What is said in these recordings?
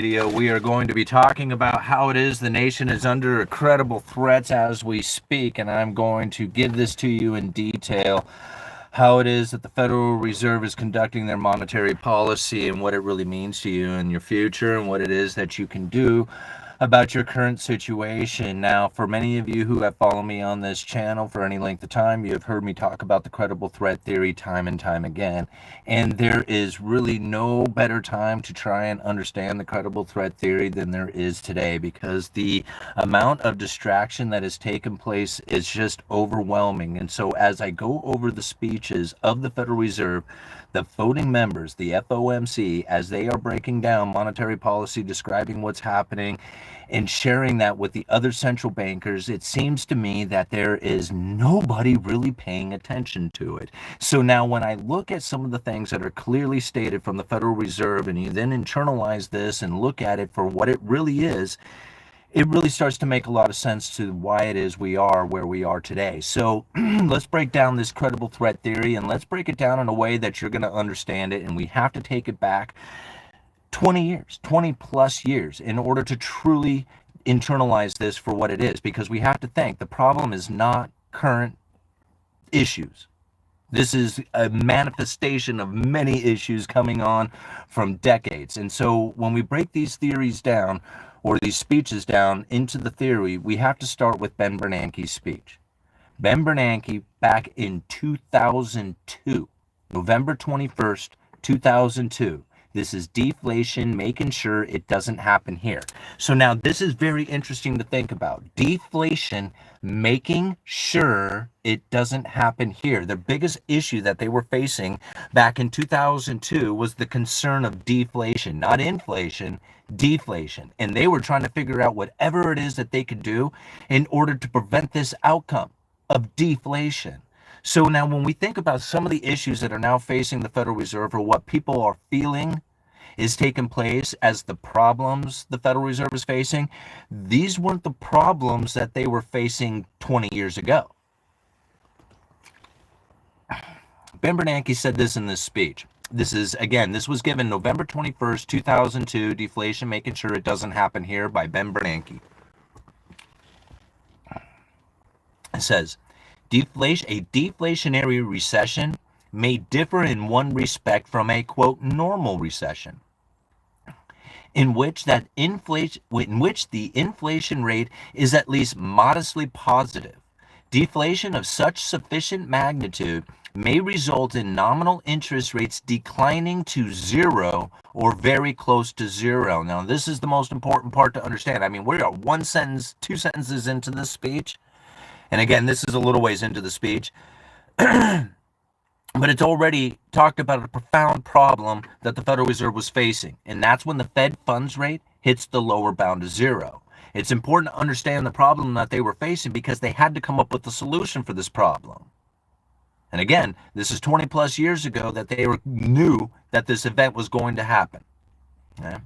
Video, we are going to be talking about how it is the nation is under incredible threats as we speak, and I'm going to give this to you in detail, how it is that the Federal Reserve is conducting their monetary policy and what it really means to you in your future and what it is that you can do about your current situation. Now, for many of you who have followed me on this channel for any length of time, you have heard me talk about the credible threat theory time and time again. And there is really no better time to try and understand the credible threat theory than there is today, because the amount of distraction that has taken place is just overwhelming. And so as I go over the speeches of the Federal Reserve, the voting members, the FOMC, as they are breaking down monetary policy, describing what's happening, and sharing that with the other central bankers, it seems to me that there is nobody really paying attention to it. So now when I look at some of the things that are clearly stated from the Federal Reserve, and you then internalize this and look at it for what it really is, it really starts to make a lot of sense to why it is we are where we are today. So let's break down this credible threat theory, and let's break it down in a way that you're going to understand it. And we have to take it back 20 years, 20 plus years, in order to truly internalize this for what it is, because we have to think the problem is not current issues. This is a manifestation of many issues coming on from decades. And so when we break these theories down, or these speeches down into the theory, we have to start with Ben Bernanke's speech. Ben Bernanke, back in 2002, November 21st, 2002. This is deflation, making sure it doesn't happen here. So now this is very interesting to think about. Deflation, making sure it doesn't happen here. The biggest issue that they were facing back in 2002 was the concern of deflation, not inflation, deflation. And they were trying to figure out whatever it is that they could do in order to prevent this outcome of deflation. So now when we think about some of the issues that are now facing the Federal Reserve, or what people are feeling is taking place as the problems the Federal Reserve is facing, these weren't the problems that they were facing 20 years ago. Ben Bernanke said this in this speech. This was given November 21st, 2002, Deflation, Making Sure It Doesn't Happen Here, by Ben Bernanke. It says, a deflationary recession may differ in one respect from a, quote, normal recession, in which the inflation rate is at least modestly positive. Deflation of such sufficient magnitude may result in nominal interest rates declining to zero or very close to zero. Now, this is the most important part to understand. I mean, we are one sentence, two sentences into this speech. And again, this is a little ways into the speech. But it's already talked about a profound problem that the Federal Reserve was facing. And that's when the Fed funds rate hits the lower bound of zero. It's important to understand the problem that they were facing, because they had to come up with a solution for this problem. And again, this is 20 plus years ago that they knew that this event was going to happen. Okay?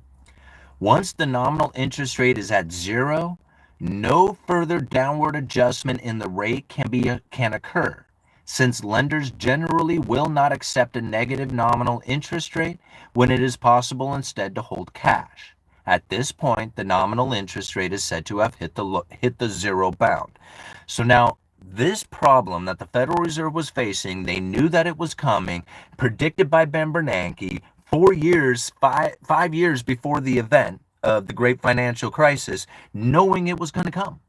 Once the nominal interest rate is at zero, no further downward adjustment in the rate can occur, since lenders generally will not accept a negative nominal interest rate when it is possible instead to hold cash. At this point, the nominal interest rate is said to have hit the zero bound. So now, this problem that the Federal Reserve was facing, they knew that it was coming, predicted by Ben Bernanke 5 years before the event of the great financial crisis, knowing it was going to come.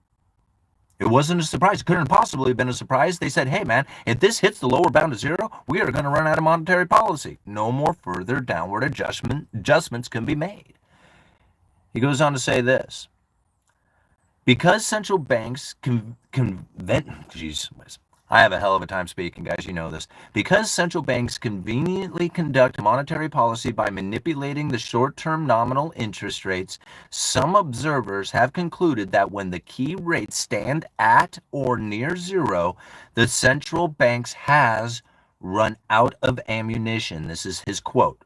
It wasn't a surprise. It couldn't possibly have been a surprise. They said, hey, man, if this hits the lower bound of zero, we are going to run out of monetary policy. No more further downward adjustments can be made. He goes on to say this. Because central banks I have a hell of a time speaking, guys, you know this. Because central banks conveniently conduct monetary policy by manipulating the short-term nominal interest rates, some observers have concluded that when the key rates stand at or near zero, the central banks has run out of ammunition. This is his quote.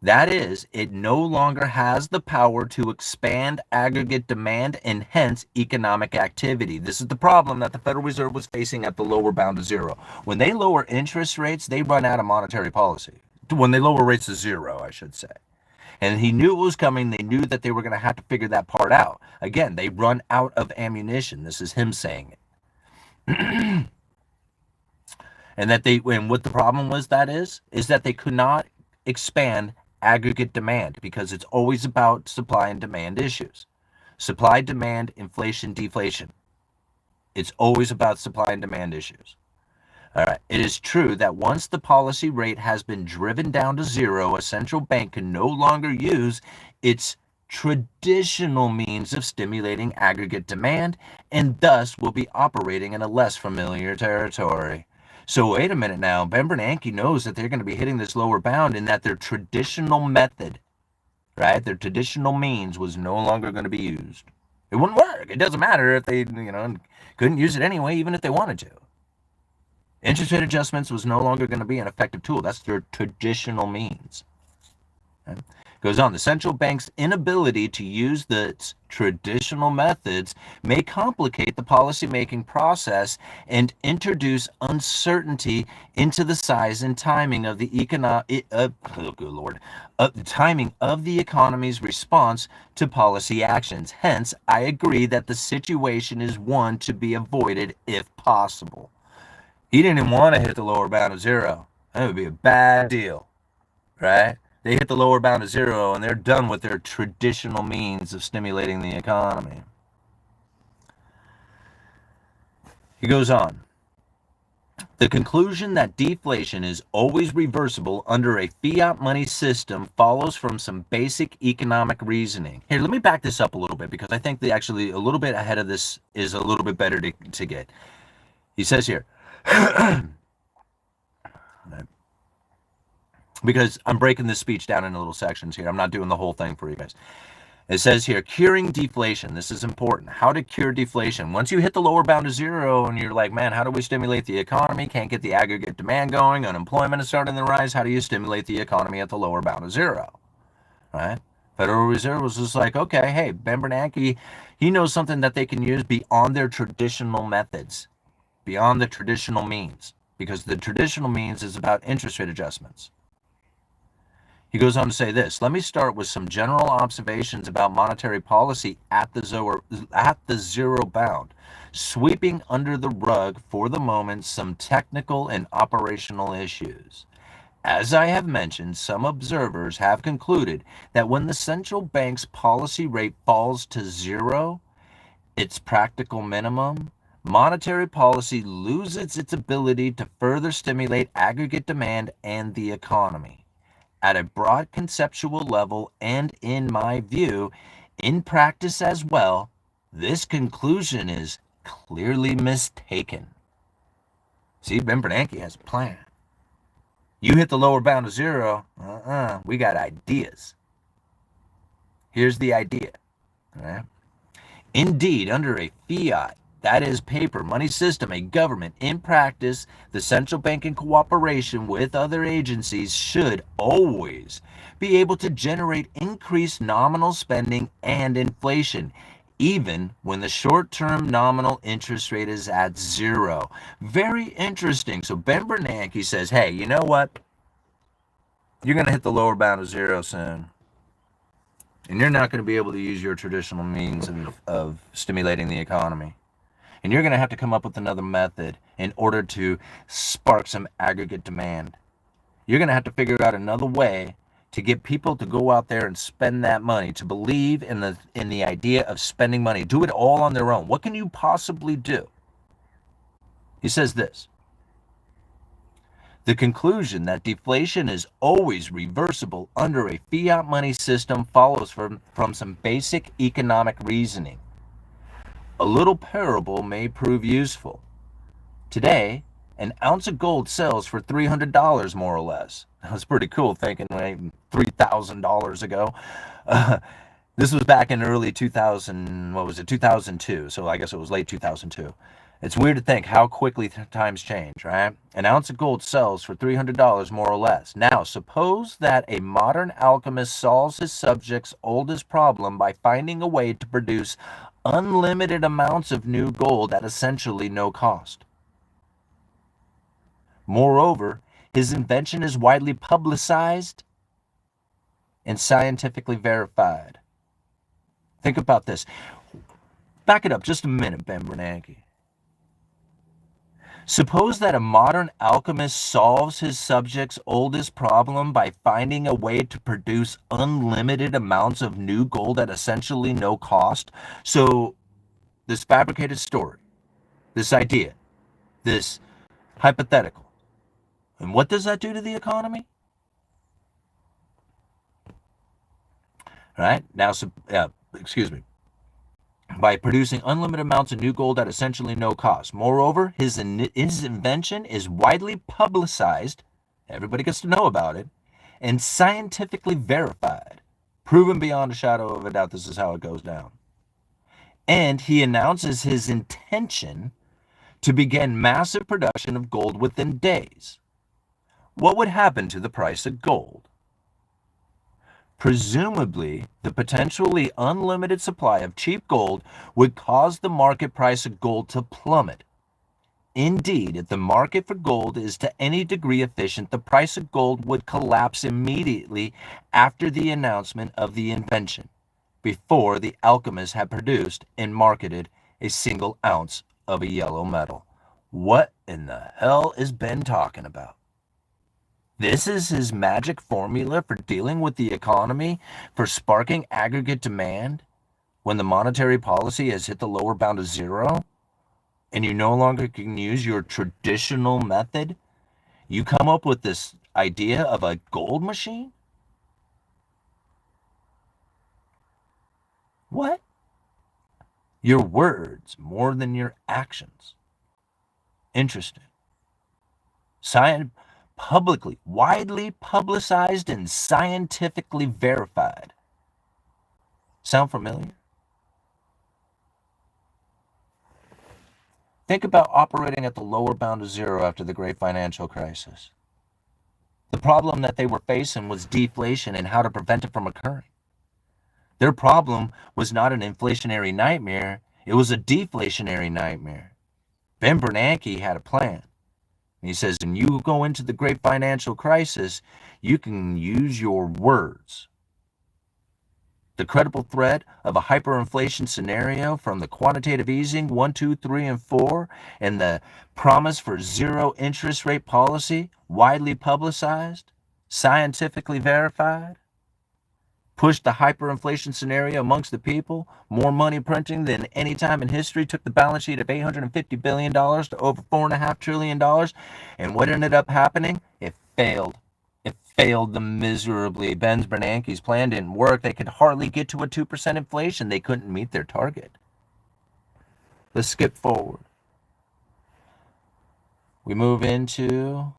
That is, it no longer has the power to expand aggregate demand and hence economic activity. This is the problem that the Federal Reserve was facing at the lower bound of zero. When they lower interest rates, they run out of monetary policy. When they lower rates to zero, I should say. And he knew it was coming. They knew that they were going to have to figure that part out. Again, they run out of ammunition. This is him saying it. And what the problem was is that they could not expand aggregate demand because it's always about supply and demand issues. Supply, demand, inflation, deflation. It's always about supply and demand issues. All right. It is true that once the policy rate has been driven down to zero, a central bank can no longer use its traditional means of stimulating aggregate demand and thus will be operating in a less familiar territory. So wait a minute now. Ben Bernanke knows that they're going to be hitting this lower bound and that their traditional method, right, their traditional means was no longer going to be used. It wouldn't work. It doesn't matter if they, couldn't use it anyway, even if they wanted to. Interest rate adjustments was no longer going to be an effective tool. That's their traditional means. Okay. Goes on, the central bank's inability to use the traditional methods may complicate the policymaking process and introduce uncertainty into the size and timing of the timing of the economy's response to policy actions. Hence, I agree that the situation is one to be avoided if possible. He didn't even want to hit the lower bound of zero. That would be a bad deal, right? They hit the lower bound of zero and they're done with their traditional means of stimulating the economy. He goes on. The conclusion that deflation is always reversible under a fiat money system follows from some basic economic reasoning. Here, let me back this up a little bit because I think that actually a little bit ahead of this is a little bit better to get. He says here, because I'm breaking this speech down into little sections here. I'm not doing the whole thing for you guys. It says here, curing deflation. This is important. How to cure deflation. Once you hit the lower bound of zero and you're like, man, how do we stimulate the economy? Can't get the aggregate demand going. Unemployment is starting to rise. How do you stimulate the economy at the lower bound of zero? Right? Federal Reserve was just like, okay, hey, Ben Bernanke, he knows something that they can use beyond their traditional methods, beyond the traditional means, because the traditional means is about interest rate adjustments. He goes on to say this, let me start with some general observations about monetary policy at the zero bound, sweeping under the rug for the moment some technical and operational issues. As I have mentioned, some observers have concluded that when the central bank's policy rate falls to zero, its practical minimum, monetary policy loses its ability to further stimulate aggregate demand and the economy. At a broad conceptual level and in my view, in practice as well, this conclusion is clearly mistaken. See, Ben Bernanke has a plan. You hit the lower bound of zero, we got ideas. Here's the idea. All right? Indeed, under a fiat, that is paper money system, a government, in practice, the central bank in cooperation with other agencies should always be able to generate increased nominal spending and inflation, even when the short-term nominal interest rate is at zero. Very interesting. So Ben Bernanke says, hey, you know what? You're going to hit the lower bound of zero soon. And you're not going to be able to use your traditional means of stimulating the economy. And you're going to have to come up with another method in order to spark some aggregate demand. You're going to have to figure out another way to get people to go out there and spend that money, to believe in the idea of spending money. Do it all on their own. What can you possibly do? He says this. The conclusion that deflation is always reversible under a fiat money system follows from some basic economic reasoning. A little parable may prove useful. Today, an ounce of gold sells for $300 more or less. That's pretty cool thinking, right? $3,000 ago. This was back in early 2002. So I guess it was late 2002. It's weird to think how quickly times change, right? An ounce of gold sells for $300 more or less. Now, suppose that a modern alchemist solves his subject's oldest problem by finding a way to produce unlimited amounts of new gold at essentially no cost. Moreover, his invention is widely publicized and scientifically verified. Think about this. Back it up just a minute, Ben Bernanke. Suppose that a modern alchemist solves his subject's oldest problem by finding a way to produce unlimited amounts of new gold at essentially no cost. So this fabricated story, this idea, this hypothetical, and what does that do to the economy? Right now, by producing unlimited amounts of new gold at essentially no cost. Moreover, his invention is widely publicized, everybody gets to know about it, and scientifically verified, proven beyond a shadow of a doubt this is how it goes down. And he announces his intention to begin massive production of gold within days. What would happen to the price of gold? Presumably, the potentially unlimited supply of cheap gold would cause the market price of gold to plummet. Indeed, if the market for gold is to any degree efficient, the price of gold would collapse immediately after the announcement of the invention, before the alchemist had produced and marketed a single ounce of a yellow metal. What in the hell is Ben talking about? This is his magic formula for dealing with the economy, for sparking aggregate demand when the monetary policy has hit the lower bound of zero and you no longer can use your traditional method. You come up with this idea of a gold machine? What? Your words more than your actions. Interesting. Publicly, widely publicized and scientifically verified. Sound familiar? Think about operating at the lower bound of zero after the great financial crisis. The problem that they were facing was deflation and how to prevent it from occurring. Their problem was not an inflationary nightmare, it was a deflationary nightmare. Ben Bernanke had a plan. He says, when you go into the great financial crisis, you can use your words. The credible threat of a hyperinflation scenario from the quantitative easing 1, 2, 3, and 4, and the promise for zero interest rate policy, widely publicized, scientifically verified, pushed the hyperinflation scenario amongst the people, more money printing than any time in history, took the balance sheet of $850 billion to over $4.5 trillion. And what ended up happening? It failed. It failed them miserably. Ben Bernanke's plan didn't work. They could hardly get to a 2% inflation. They couldn't meet their target. Let's skip forward. We move into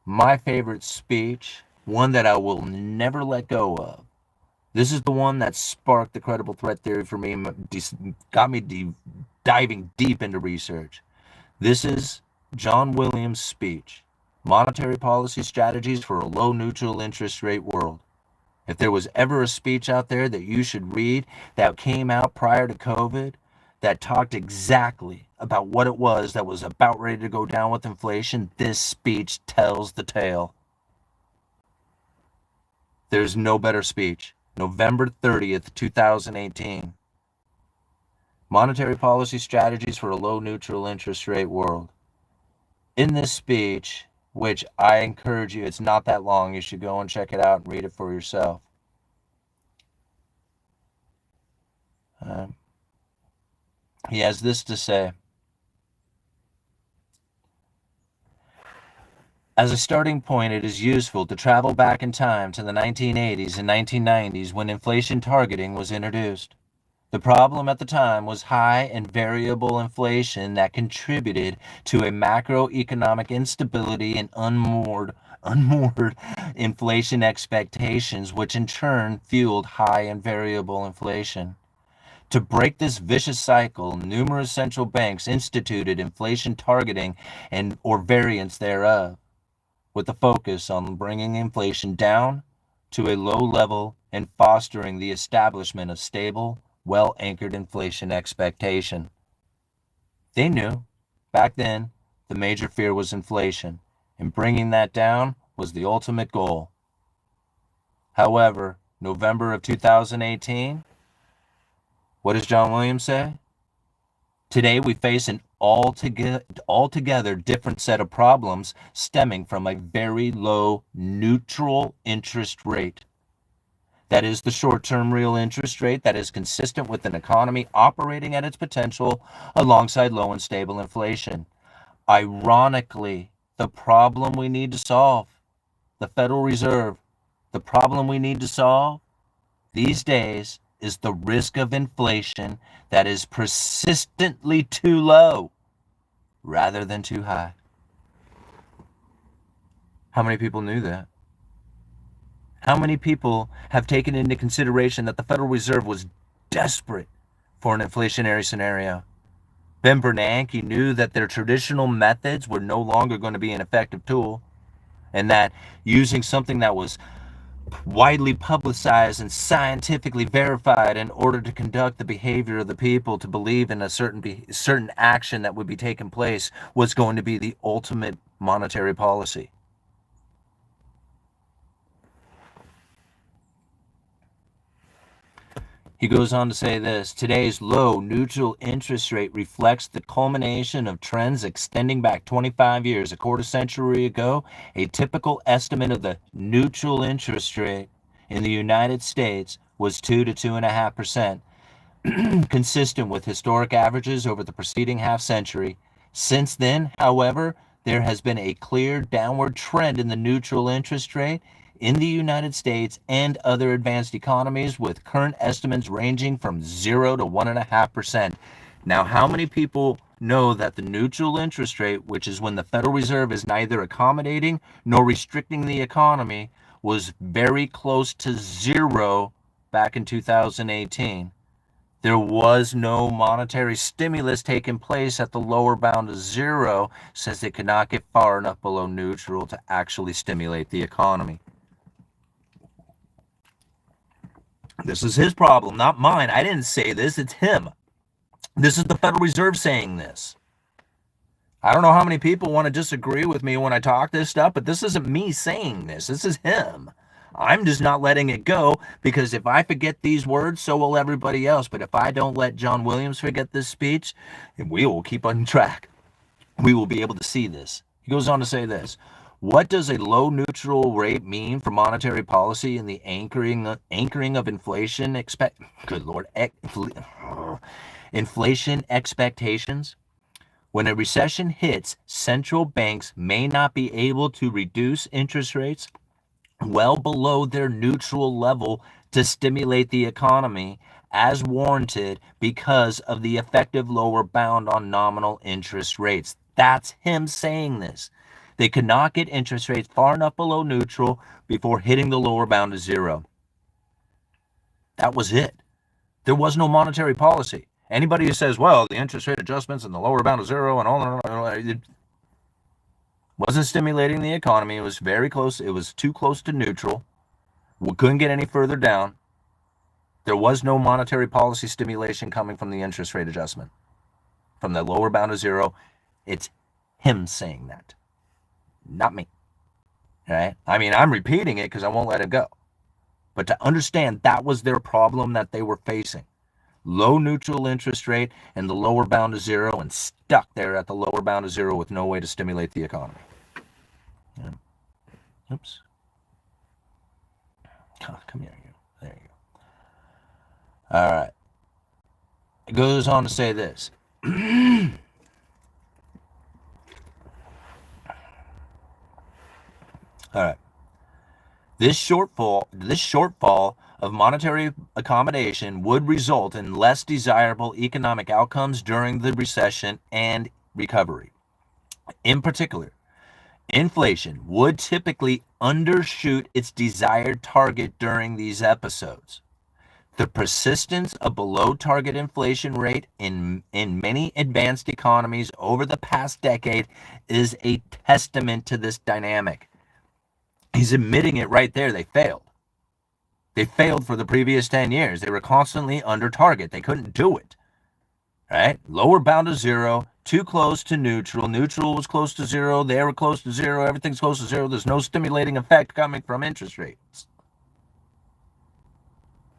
my favorite speech, one that I will never let go of. This is the one that sparked the credible threat theory for me, got me diving deep into research. This is John Williams' speech, Monetary Policy Strategies for a Low Neutral Interest Rate World. If there was ever a speech out there that you should read that came out prior to COVID, that talked exactly about what it was that was about ready to go down with inflation, this speech tells the tale. There's no better speech. November 30th, 2018. Monetary Policy Strategies for a Low Neutral Interest Rate World. In this speech, which I encourage you, it's not that long, you should go and check it out and read it for yourself. He has this to say. As a starting point, it is useful to travel back in time to the 1980s and 1990s when inflation targeting was introduced. The problem at the time was high and variable inflation that contributed to a macroeconomic instability and unmoored inflation expectations, which in turn fueled high and variable inflation. To break this vicious cycle, numerous central banks instituted inflation targeting or variants thereof, with the focus on bringing inflation down to a low level and fostering the establishment of stable, well-anchored inflation expectation. They knew, back then, the major fear was inflation, and bringing that down was the ultimate goal. However, November of 2018, what does John Williams say? Today we face an altogether different set of problems stemming from a very low neutral interest rate. That is the short-term real interest rate that is consistent with an economy operating at its potential alongside low and stable inflation. Ironically, the problem we need to solve, the Federal Reserve, the problem we need to solve these days is the risk of inflation that is persistently too low rather than too high. How many people knew that? How many people have taken into consideration that the Federal Reserve was desperate for an inflationary scenario? Ben Bernanke knew that their traditional methods were no longer going to be an effective tool, and that using something that was widely publicized and scientifically verified in order to conduct the behavior of the people to believe in a certain action that would be taking place was going to be the ultimate monetary policy. He goes on to say this: today's low neutral interest rate reflects the culmination of trends extending back 25 years. A quarter century ago, a typical estimate of the neutral interest rate in the United States was 2 to 2.5%, consistent with historic averages over the preceding half century. Since then, however, there has been a clear downward trend in the neutral interest rate in the United States and other advanced economies, with current estimates ranging from 0 to 1.5%. Now, how many people know that the neutral interest rate, which is when the Federal Reserve is neither accommodating nor restricting the economy, was very close to 0 back in 2018? There was no monetary stimulus taking place at the lower bound of 0, since it could not get far enough below neutral to actually stimulate the economy. This is his problem, not mine. I didn't say this, it's him. This is the Federal Reserve saying this. I don't know how many people want to disagree with me when I talk this stuff, but this isn't me saying this. This is him. I'm just not letting it go, because if I forget these words, so will everybody else. But if I don't let John Williams forget this speech, we will keep on track. We will be able to see this. He goes on to say this: what does a low neutral rate mean for monetary policy and the anchoring of inflation inflation expectations? When a recession hits, central banks may not be able to reduce interest rates well below their neutral level to stimulate the economy as warranted because of the effective lower bound on nominal interest rates. That's him saying this. They could not get interest rates far enough below neutral before hitting the lower bound of 0. That was it. There was no monetary policy. Anybody who says, well, the interest rate adjustments and the lower bound of 0 and all, it wasn't stimulating the economy. It was very close. It was too close to neutral. We couldn't get any further down. There was no monetary policy stimulation coming from the interest rate adjustment, from the lower bound of 0. It's him saying that, not me. Right? I mean, I'm repeating it because I won't let it go. But to understand, that was their problem that they were facing. Low neutral interest rate and the lower bound of 0, and stuck there at the lower bound of 0 with no way to stimulate the economy. Yeah. Oops. Oh, come here. There you go. All right. It goes on to say this. All right. This shortfall of monetary accommodation would result in less desirable economic outcomes during the recession and recovery. In particular, inflation would typically undershoot its desired target during these episodes. The persistence of below target inflation rate in many advanced economies over the past decade is a testament to this dynamic. He's admitting it right there. They failed. They failed for the previous 10 years. They were constantly under target. They couldn't do it. Right? Lower bound of 0, too close to neutral. Neutral was close to 0. They were close to 0. Everything's close to 0. There's no stimulating effect coming from interest rates.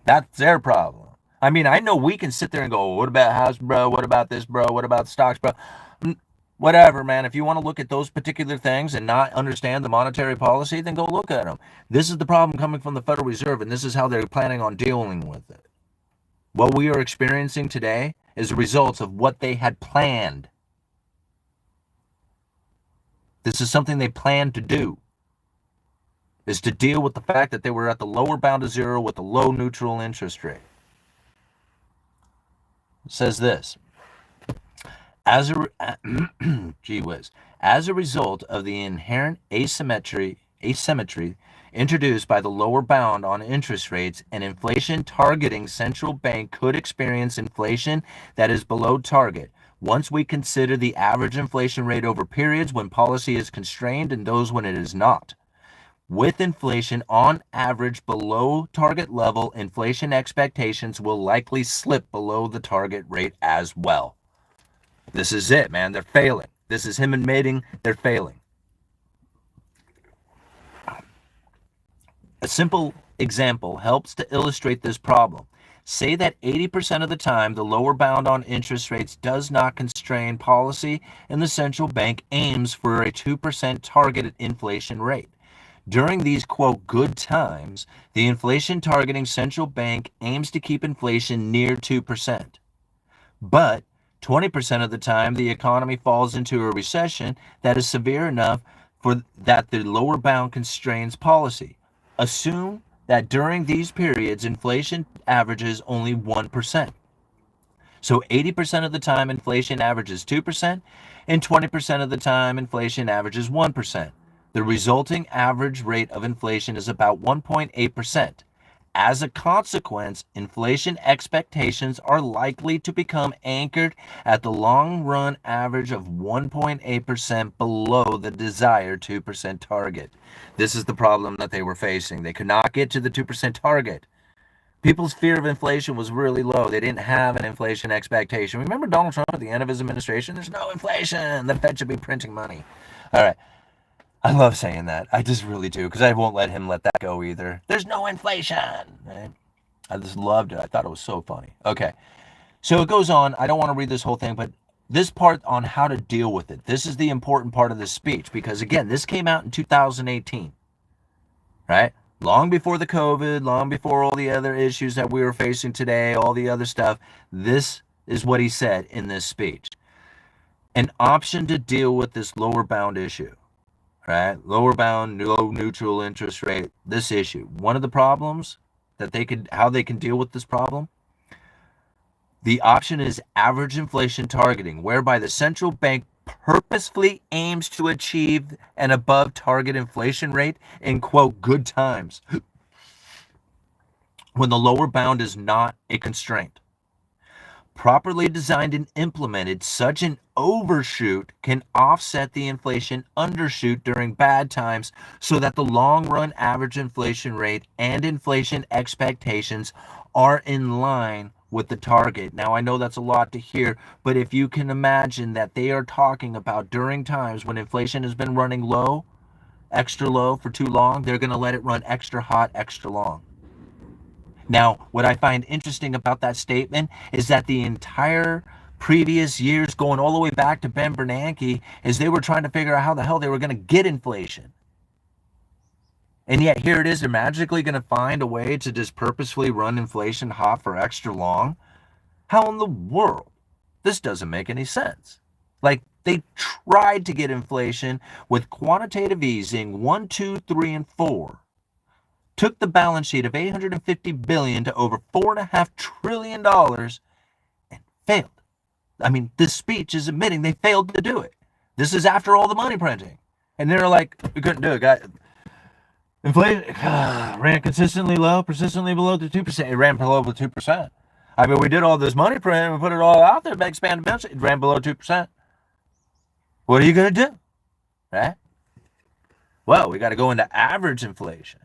That's their problem. I mean, I know we can sit there and go, what about house, bro? What about this, bro? What about stocks, bro? Whatever, man. If you want to look at those particular things and not understand the monetary policy, then go look at them. This is the problem coming from the Federal Reserve, and this is how they're planning on dealing with it. What we are experiencing today is a result of what they had planned. This is something they planned to do, is to deal with the fact that they were at the lower bound of zero with a low neutral interest rate. It says this. As a result of the inherent asymmetry introduced by the lower bound on interest rates, an inflation targeting central bank could experience inflation that is below target. Once we consider the average inflation rate over periods when policy is constrained and those when it is not. With inflation on average below target level, inflation expectations will likely slip below the target rate as well. This is it, man. They're failing. This is him admitting they're failing. A simple example helps to illustrate this problem. Say that 80% of the time the lower bound on interest rates does not constrain policy and the central bank aims for a 2% targeted inflation rate. During these, quote, good times, the inflation targeting central bank aims to keep inflation near 2%. But 20% of the time, the economy falls into a recession that is severe enough for that the lower bound constrains policy. Assume that during these periods, inflation averages only 1%. So 80% of the time, inflation averages 2%, and 20% of the time, inflation averages 1%. The resulting average rate of inflation is about 1.8%. As a consequence, inflation expectations are likely to become anchored at the long-run average of 1.8% below the desired 2% target. This is the problem that they were facing. They could not get to the 2% target. People's fear of inflation was really low. They didn't have an inflation expectation. Remember Donald Trump at the end of his administration? There's no inflation. The Fed should be printing money. All right. I love saying that. I just really do, because I won't let him let that go either. There's no inflation. Right? I just loved it. I thought it was so funny. Okay. So it goes on. I don't want to read this whole thing, but this part on how to deal with it. This is the important part of this speech, because again, this came out in 2018, right? Long before the COVID, long before all the other issues that we were facing today, all the other stuff. This is what he said in this speech. An option to deal with this lower bound issue. Right? Lower bound, low neutral interest rate, this issue. One of the problems that how they can deal with this problem, the option is average inflation targeting, whereby the central bank purposefully aims to achieve an above target inflation rate in, quote, good times, when the lower bound is not a constraint. Properly designed and implemented, such an overshoot can offset the inflation undershoot during bad times so that the long-run average inflation rate and inflation expectations are in line with the target. Now, I know that's a lot to hear, but if you can imagine that they are talking about during times when inflation has been running low, extra low for too long, they're going to let it run extra hot, extra long. Now, what I find interesting about that statement is that the entire previous years, going all the way back to Ben Bernanke, is they were trying to figure out how the hell they were going to get inflation. And yet here it is, they're magically going to find a way to just purposefully run inflation hot for extra long. How in the world? This doesn't make any sense. Like, they tried to get inflation with quantitative easing 1, 2, 3, and 4. Took the balance sheet of $850 billion to over $4.5 trillion and failed. I mean, this speech is admitting they failed to do it. This is after all the money printing. And they're like, we couldn't do it, guys. Inflation ran consistently low, persistently below the 2%. It ran below the 2%. I mean, we did all this money printing, we put it all out there, expanded balance sheet. It ran below 2%. What are you going to do? Right? Well, we got to go into average inflation.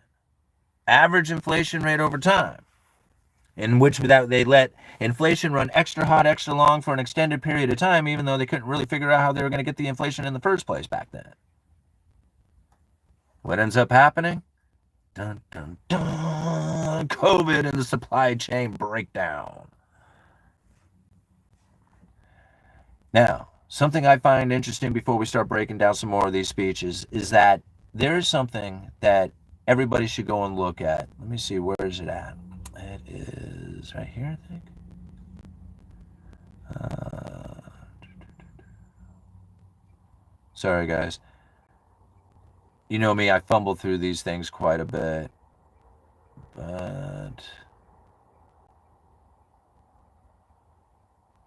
Average inflation rate over time, in which they let inflation run extra hot, extra long for an extended period of time, even though they couldn't really figure out how they were going to get the inflation in the first place back then. What ends up happening? Dun, dun, dun. COVID and the supply chain breakdown. Now, something I find interesting before we start breaking down some more of these speeches is that there is something that everybody should go and look at. Let me see, where is it at? It is right here, I think. Sorry, guys. You know me, I fumble through these things quite a bit. But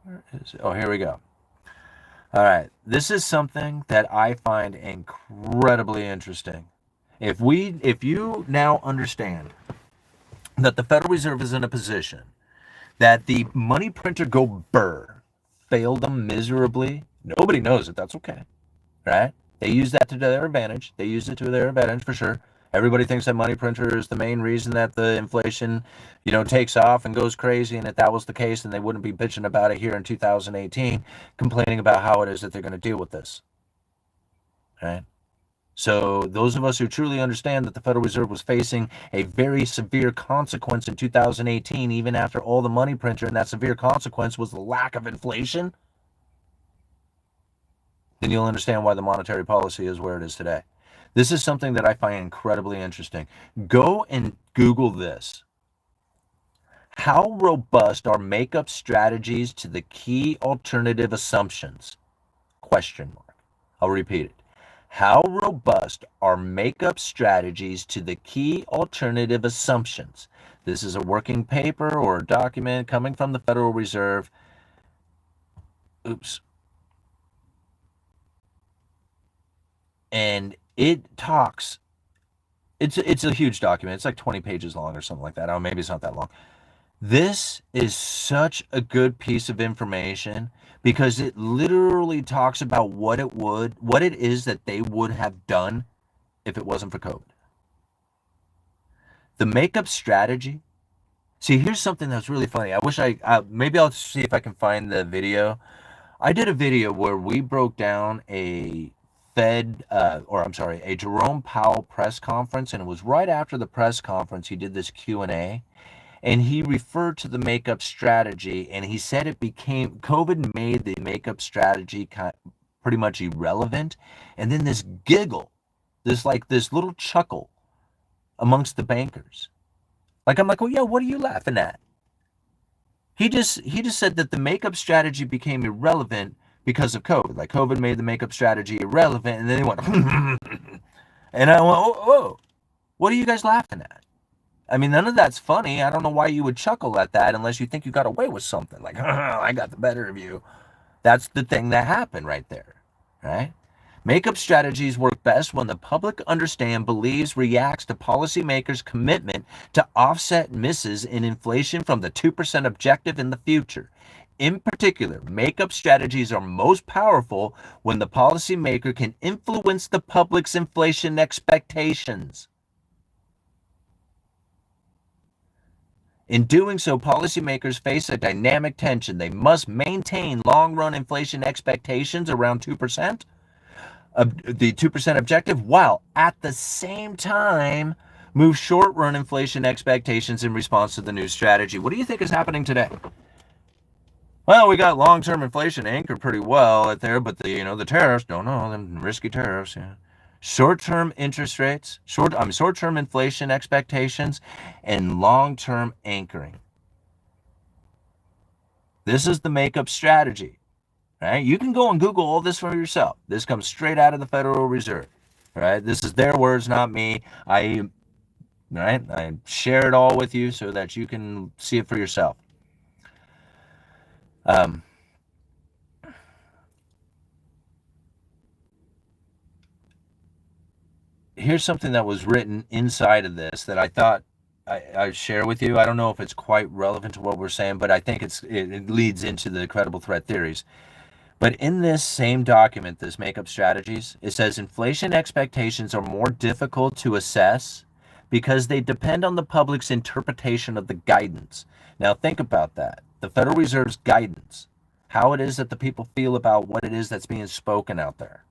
where is it? Oh, here we go. All right. This is something that I find incredibly interesting. If you now understand that the Federal Reserve is in a position that the money printer go burr failed them miserably, nobody knows it. That's okay, right? They use that to their advantage. They use it to their advantage for sure. Everybody thinks that money printer is the main reason that the inflation, takes off and goes crazy. And if that was the case, then they wouldn't be bitching about it here in 2018, complaining about how it is that they're going to deal with this. Right? So those of us who truly understand that the Federal Reserve was facing a very severe consequence in 2018, even after all the money printer, and that severe consequence was the lack of inflation, then you'll understand why the monetary policy is where it is today. This is something that I find incredibly interesting. Go and Google this. How robust are makeup strategies to the key alternative assumptions? Question mark. I'll repeat it. How robust are makeup strategies to the key alternative assumptions? This is a working paper or a document coming from the Federal Reserve. Oops. And it talks, it's a huge document. It's like 20 pages long or something like that. Oh, maybe it's not that long. This is such a good piece of information because it literally talks about what it is that they would have done if it wasn't for COVID. The makeup strategy. See, here's something that's really funny. I wish maybe I'll see if I can find the video. I did a video where we broke down a Jerome Powell press conference, and it was right after the press conference he did this Q&A, and he referred to the makeup strategy, and he said COVID made the makeup strategy pretty much irrelevant, and then this giggle, this little chuckle amongst the bankers. I'm like, well, yeah, what are you laughing at? He just said that the makeup strategy became irrelevant because of COVID. Like COVID made the makeup strategy irrelevant, and then he went, and I went, oh, what are you guys laughing at? I mean, none of that's funny. I don't know why you would chuckle at that unless you think you got away with something. Like, I got the better of you. That's the thing that happened right there, right? Makeup strategies work best when the public understands, believes, reacts to policymakers' commitment to offset misses in inflation from the 2% objective in the future. In particular, makeup strategies are most powerful when the policymaker can influence the public's inflation expectations. In doing so, policymakers face a dynamic tension. They must maintain long-run inflation expectations around 2%, the 2% objective, while at the same time move short-run inflation expectations in response to the new strategy. What do you think is happening today? Well, we got long-term inflation anchored pretty well out there, but the tariffs, don't know, them risky tariffs, yeah. Short-term interest rates, short-term inflation expectations, and long-term anchoring. This is the makeup strategy, right? You can go and Google all this for yourself. This comes straight out of the Federal Reserve, right? This is their words, not me. I share it all with you so that you can see it for yourself. Here's something that was written inside of this that I thought I'd share with you. I don't know if it's quite relevant to what we're saying, but I think it leads into the credible threat theories. But in this same document, this makeup strategies, it says inflation expectations are more difficult to assess because they depend on the public's interpretation of the guidance. Now think about that. The Federal Reserve's guidance, how it is that the people feel about what it is that's being spoken out there,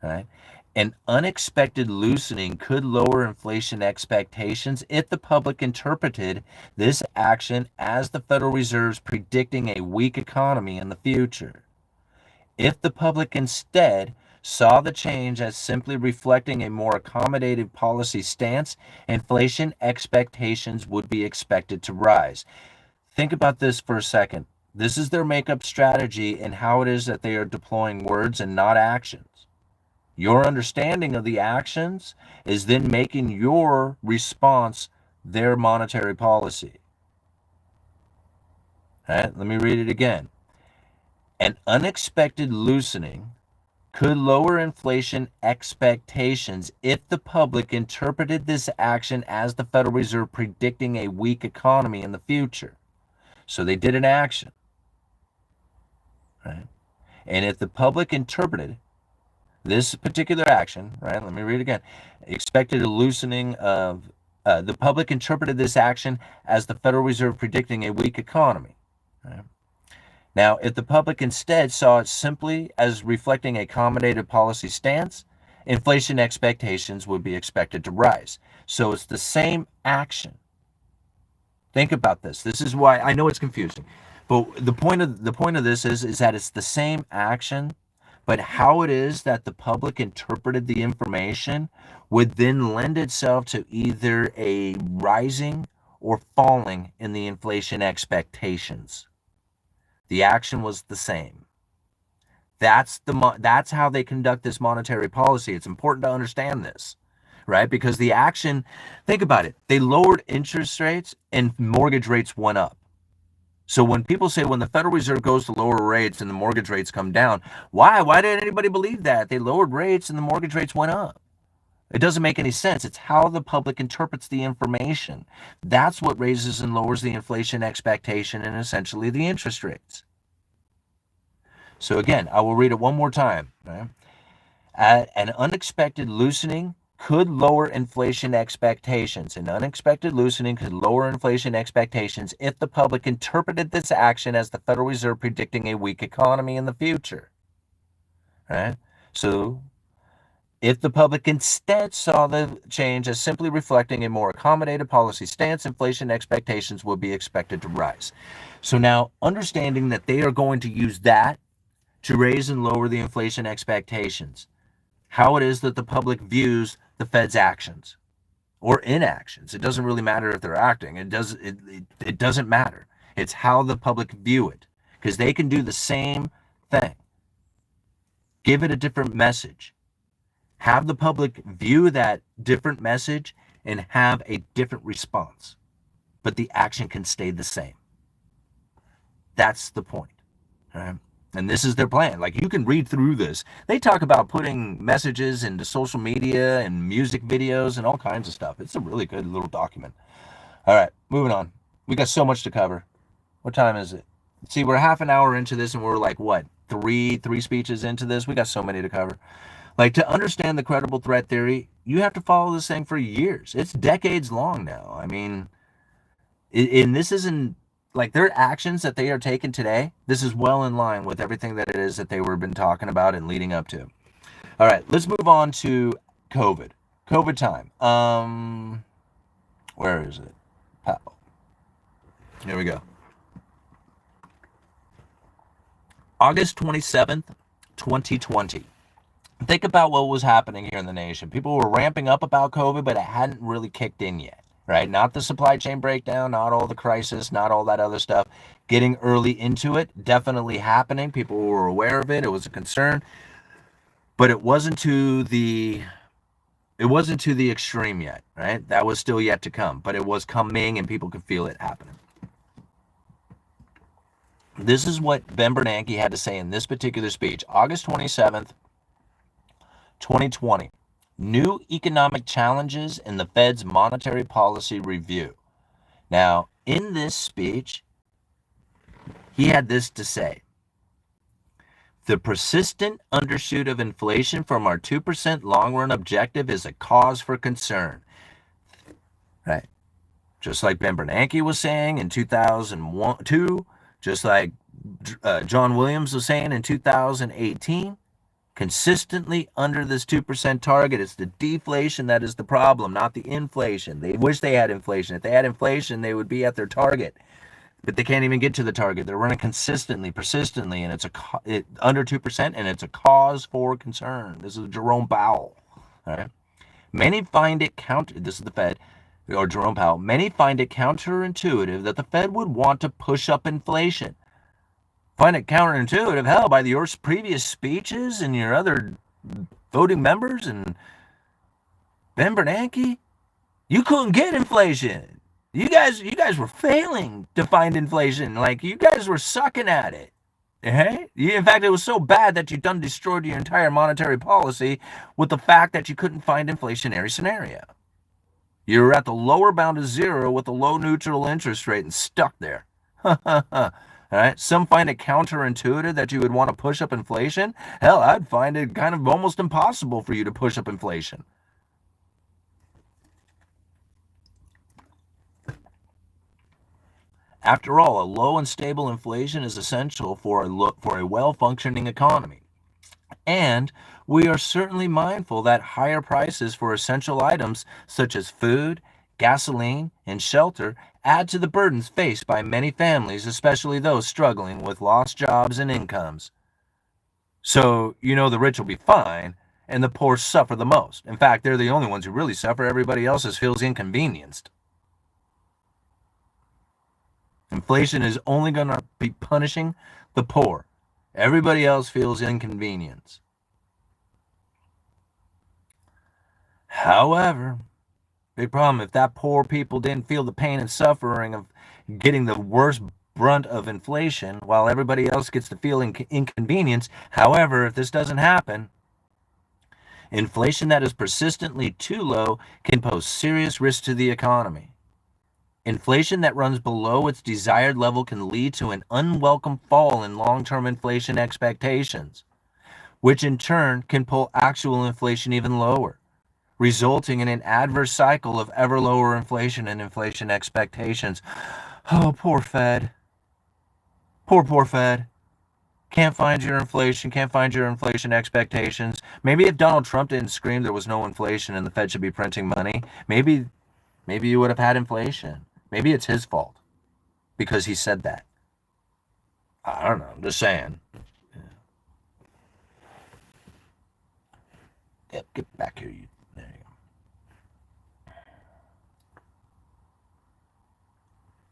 right? An unexpected loosening could lower inflation expectations if the public interpreted this action as the Federal Reserve's predicting a weak economy in the future. If the public instead saw the change as simply reflecting a more accommodative policy stance, inflation expectations would be expected to rise. Think about this for a second. This is their makeup strategy and how it is that they are deploying words and not actions. Your understanding of the actions is then making your response their monetary policy. All right, let me read it again. An unexpected loosening could lower inflation expectations if the public interpreted this action as the Federal Reserve predicting a weak economy in the future. So they did an action, right? And if the public interpreted this particular action, right? Let me read it again. Expected a loosening of the public interpreted this action as the Federal Reserve predicting a weak economy. Right? Now, if the public instead saw it simply as reflecting a accommodative policy stance, inflation expectations would be expected to rise. So it's the same action. Think about this. This is why I know it's confusing, but the point of this is that it's the same action, but how it is that the public interpreted the information would then lend itself to either a rising or falling in the inflation expectations. The action was the same. That's how they conduct this monetary policy. It's important to understand this, right? Because the action, think about it. They lowered interest rates and mortgage rates went up. So when people say when the Federal Reserve goes to lower rates and the mortgage rates come down, why? Why did anybody believe that? They lowered rates and the mortgage rates went up. It doesn't make any sense. It's how the public interprets the information. That's what raises and lowers the inflation expectation and essentially the interest rates. So again, I will read it one more time. Right? An unexpected loosening could lower inflation expectations. An unexpected loosening could lower inflation expectations if the public interpreted this action as the Federal Reserve predicting a weak economy in the future. Right? So if the public instead saw the change as simply reflecting a more accommodative policy stance, inflation expectations would be expected to rise. So now, understanding that they are going to use that to raise and lower the inflation expectations, how it is that the public views the Fed's actions or inactions. It doesn't really matter if they're acting. It doesn't matter. It's how the public view it, because they can do the same thing. Give it a different message. Have the public view that different message and have a different response, but the action can stay the same. That's the point. All right? And this is their plan. Like, you can read through this. They talk about putting messages into social media and music videos and all kinds of stuff. It's a really good little document. All right, moving on. We got so much to cover. What time is it? See, we're half an hour into this and we're like, what, three speeches into this? We got so many to cover. Like, to understand the credible threat theory, you have to follow this thing for years. It's decades long now. I mean, and this isn't, like, their actions that they are taking today, this is well in line with everything that it is that they were been talking about and leading up to. All right, let's move on to COVID. COVID time. Where is it? Oh, here we go. August 27th, 2020. Think about what was happening here in the nation. People were ramping up about COVID, but it hadn't really kicked in yet. Right? Not the supply chain breakdown, not all the crisis, not all that other stuff. Getting early into it, definitely happening. People were aware of it. It was a concern, but it wasn't to the extreme yet, right? That was still yet to come, but it was coming and people could feel it happening. This is what Ben Bernanke had to say in this particular speech, August 27th, 2020. New economic challenges in the Fed's monetary policy review. Now, in this speech, he had this to say. The persistent undershoot of inflation from our 2% long-run objective is a cause for concern. Right? Just like Ben Bernanke was saying in 2002, just like John Williams was saying in 2018, consistently under this 2% target. It's the deflation that is the problem, not the inflation. They wish they had inflation. If they had inflation, they would be at their target. But they can't even get to the target. They're running consistently, persistently, and it's under 2%, and it's a cause for concern. This is Jerome Powell. All right. Many find it this is the Fed, or Jerome Powell. Many find it counterintuitive that the Fed would want to push up inflation. Find it counterintuitive? Hell, by your previous speeches and your other voting members and Ben Bernanke, you couldn't get inflation. You guys were failing to find inflation. Like, you guys were sucking at it. Okay? In fact, it was so bad that you done destroyed your entire monetary policy with the fact that you couldn't find inflationary scenario. You were at the lower bound of zero with a low neutral interest rate and stuck there. All right? Some find it counterintuitive that you would want to push up inflation. Hell, I'd find it kind of almost impossible for you to push up inflation. After all, a low and stable inflation is essential for a well-functioning economy. And we are certainly mindful that higher prices for essential items such as food, gasoline, and shelter add to the burdens faced by many families, especially those struggling with lost jobs and incomes. So, the rich will be fine, and the poor suffer the most. In fact, they're the only ones who really suffer. Everybody else feels inconvenienced. Inflation is only going to be punishing the poor. Everybody else feels inconvenience. However, big problem, if that poor people didn't feel the pain and suffering of getting the worst brunt of inflation while everybody else gets to feel inconvenience, however, if this doesn't happen, inflation that is persistently too low can pose serious risk to the economy. Inflation that runs below its desired level can lead to an unwelcome fall in long-term inflation expectations, which in turn can pull actual inflation even lower, resulting in an adverse cycle of ever lower inflation and inflation expectations. Oh, poor Fed. Poor Fed. Can't find your inflation expectations. Maybe if Donald Trump didn't scream there was no inflation and the Fed should be printing money, maybe you would have had inflation. Maybe it's his fault because he said that. I don't know. I'm just saying. Yep, get back here. There you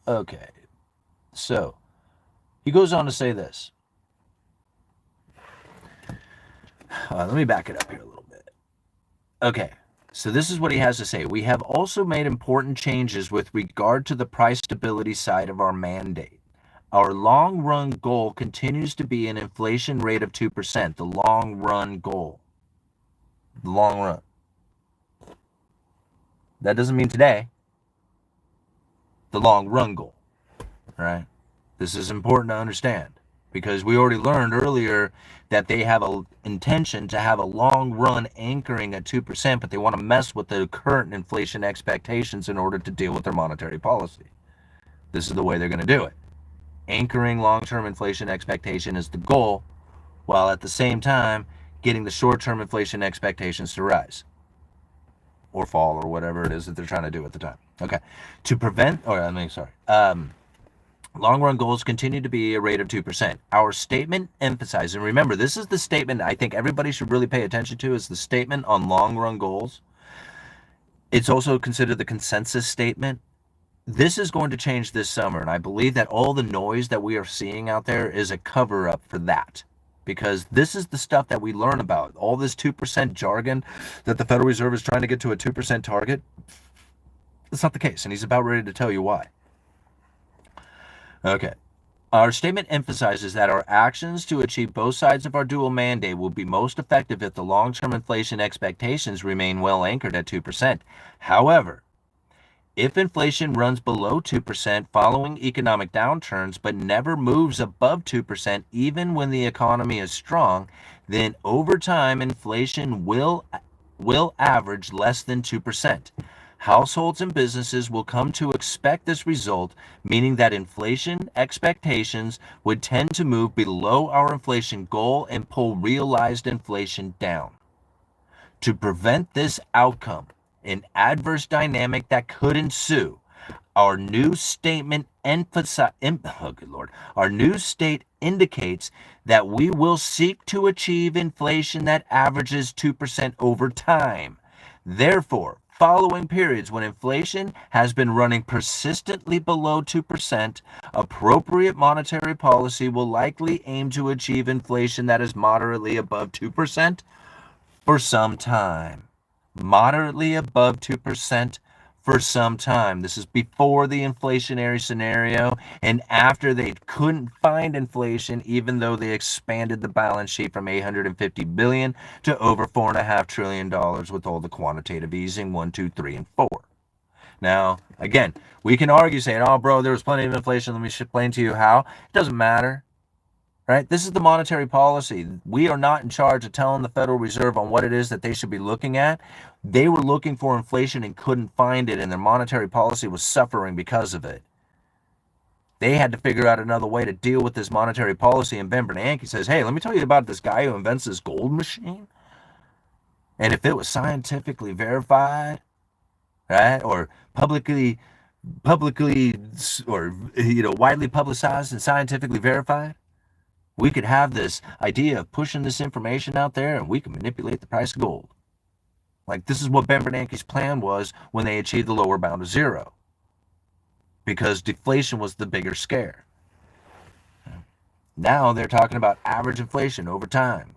go. Okay. So, he goes on to say this. Let me back it up here a little bit. Okay. So this is what he has to say. We have also made important changes with regard to the price stability side of our mandate. Our long-run goal continues to be an inflation rate of 2%, the long-run goal. The long run. That doesn't mean today. The long-run goal. All right? This is important to understand because we already learned earlier that they have an intention to have a long run anchoring at 2%, but they want to mess with the current inflation expectations in order to deal with their monetary policy. This is the way they're going to do it. Anchoring long-term inflation expectation is the goal, while at the same time getting the short-term inflation expectations to rise or fall or whatever it is that they're trying to do at the time. Okay. To prevent, long-run goals continue to be a rate of 2%. Our statement emphasizes, and remember, this is the statement I think everybody should really pay attention to, is the statement on long-run goals. It's also considered the consensus statement. This is going to change this summer, and I believe that all the noise that we are seeing out there is a cover-up for that. Because this is the stuff that we learn about. All this 2% jargon that the Federal Reserve is trying to get to a 2% target, it's not the case, and he's about ready to tell you why. Okay. Our statement emphasizes that our actions to achieve both sides of our dual mandate will be most effective if the long-term inflation expectations remain well anchored at 2%. However, if inflation runs below 2% following economic downturns but never moves above 2% even when the economy is strong, then over time inflation will average less than 2%. Households and businesses will come to expect this result, meaning that inflation expectations would tend to move below our inflation goal and pull realized inflation down. To prevent this outcome, an adverse dynamic that could ensue, our new statement our new state indicates that we will seek to achieve inflation that averages 2% over time. Therefore, following periods when inflation has been running persistently below 2%, appropriate monetary policy will likely aim to achieve inflation that is moderately above 2% for some time. Moderately above 2% for some time. This is before the inflationary scenario and after they couldn't find inflation, even though they expanded the balance sheet from $850 billion to over $4.5 trillion with all the quantitative easing 1, 2, 3, and 4. Now, again, we can argue saying, oh, bro, there was plenty of inflation. Let me explain to you how. It doesn't matter. Right? This is the monetary policy. We are not in charge of telling the Federal Reserve on what it is that they should be looking at. They were looking for inflation and couldn't find it, and their monetary policy was suffering because of it. They had to figure out another way to deal with this monetary policy, and Ben Bernanke says, hey, let me tell you about this guy who invents this gold machine. And if it was scientifically verified, right, or publicly or widely publicized and scientifically verified, we could have this idea of pushing this information out there and we can manipulate the price of gold. Like, this is what Ben Bernanke's plan was when they achieved the lower bound of zero. Because deflation was the bigger scare. Now they're talking about average inflation over time.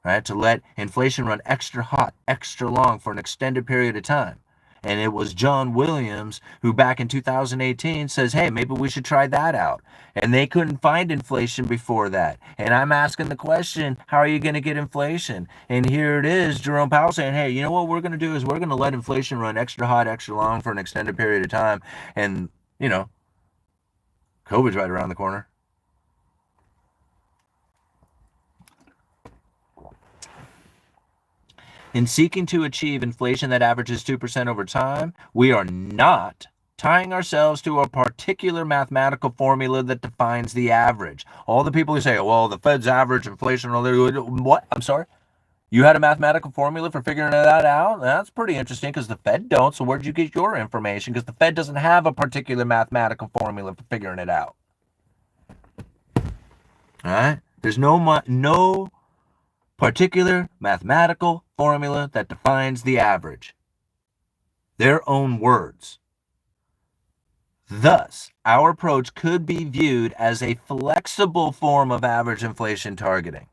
Right? To let inflation run extra hot, extra long for an extended period of time. And it was John Williams who back in 2018 says, hey, maybe we should try that out. And they couldn't find inflation before that. And I'm asking the question, how are you going to get inflation? And here it is, Jerome Powell saying, hey, you know what we're going to do is we're going to let inflation run extra hot, extra long for an extended period of time. And, COVID's right around the corner. In seeking to achieve inflation that averages 2% over time, we are not tying ourselves to a particular mathematical formula that defines the average. All the people who say, well, the Fed's average inflation, what? I'm sorry? You had a mathematical formula for figuring that out? That's pretty interesting because the Fed don't, so where'd you get your information? Because the Fed doesn't have a particular mathematical formula for figuring it out. All right? There's no particular mathematical formula that defines the average. Their own words. Thus, our approach could be viewed as a flexible form of average inflation targeting.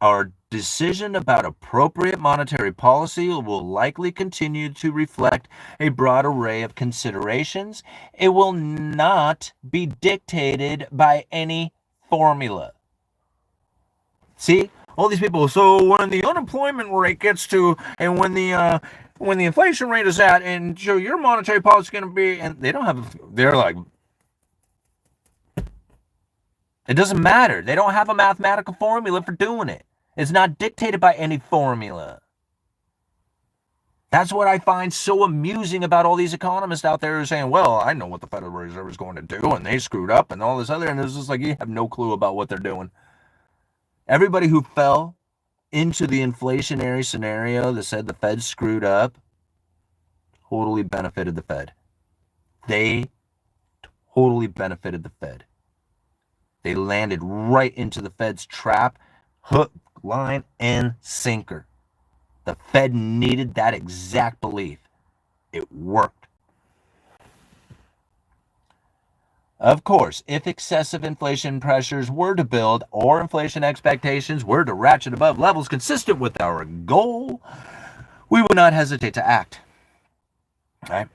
Our decision about appropriate monetary policy will likely continue to reflect a broad array of considerations. It will not be dictated by any formula. See? All these people, so when the unemployment rate gets to, and when the inflation rate is at, and so your monetary policy is going to be, and they're like, it doesn't matter. They don't have a mathematical formula for doing it. It's not dictated by any formula. That's what I find so amusing about all these economists out there who are saying, well, I know what the Federal Reserve is going to do, and they screwed up, and all this other, and it's just like, you have no clue about what they're doing. Everybody who fell into the inflationary scenario that said the Fed screwed up totally benefited the Fed. They totally benefited the Fed. They landed right into the Fed's trap, hook, line, and sinker. The Fed needed that exact belief. It worked. Of course, if excessive inflation pressures were to build or inflation expectations were to ratchet above levels consistent with our goal, we would not hesitate to act. All right.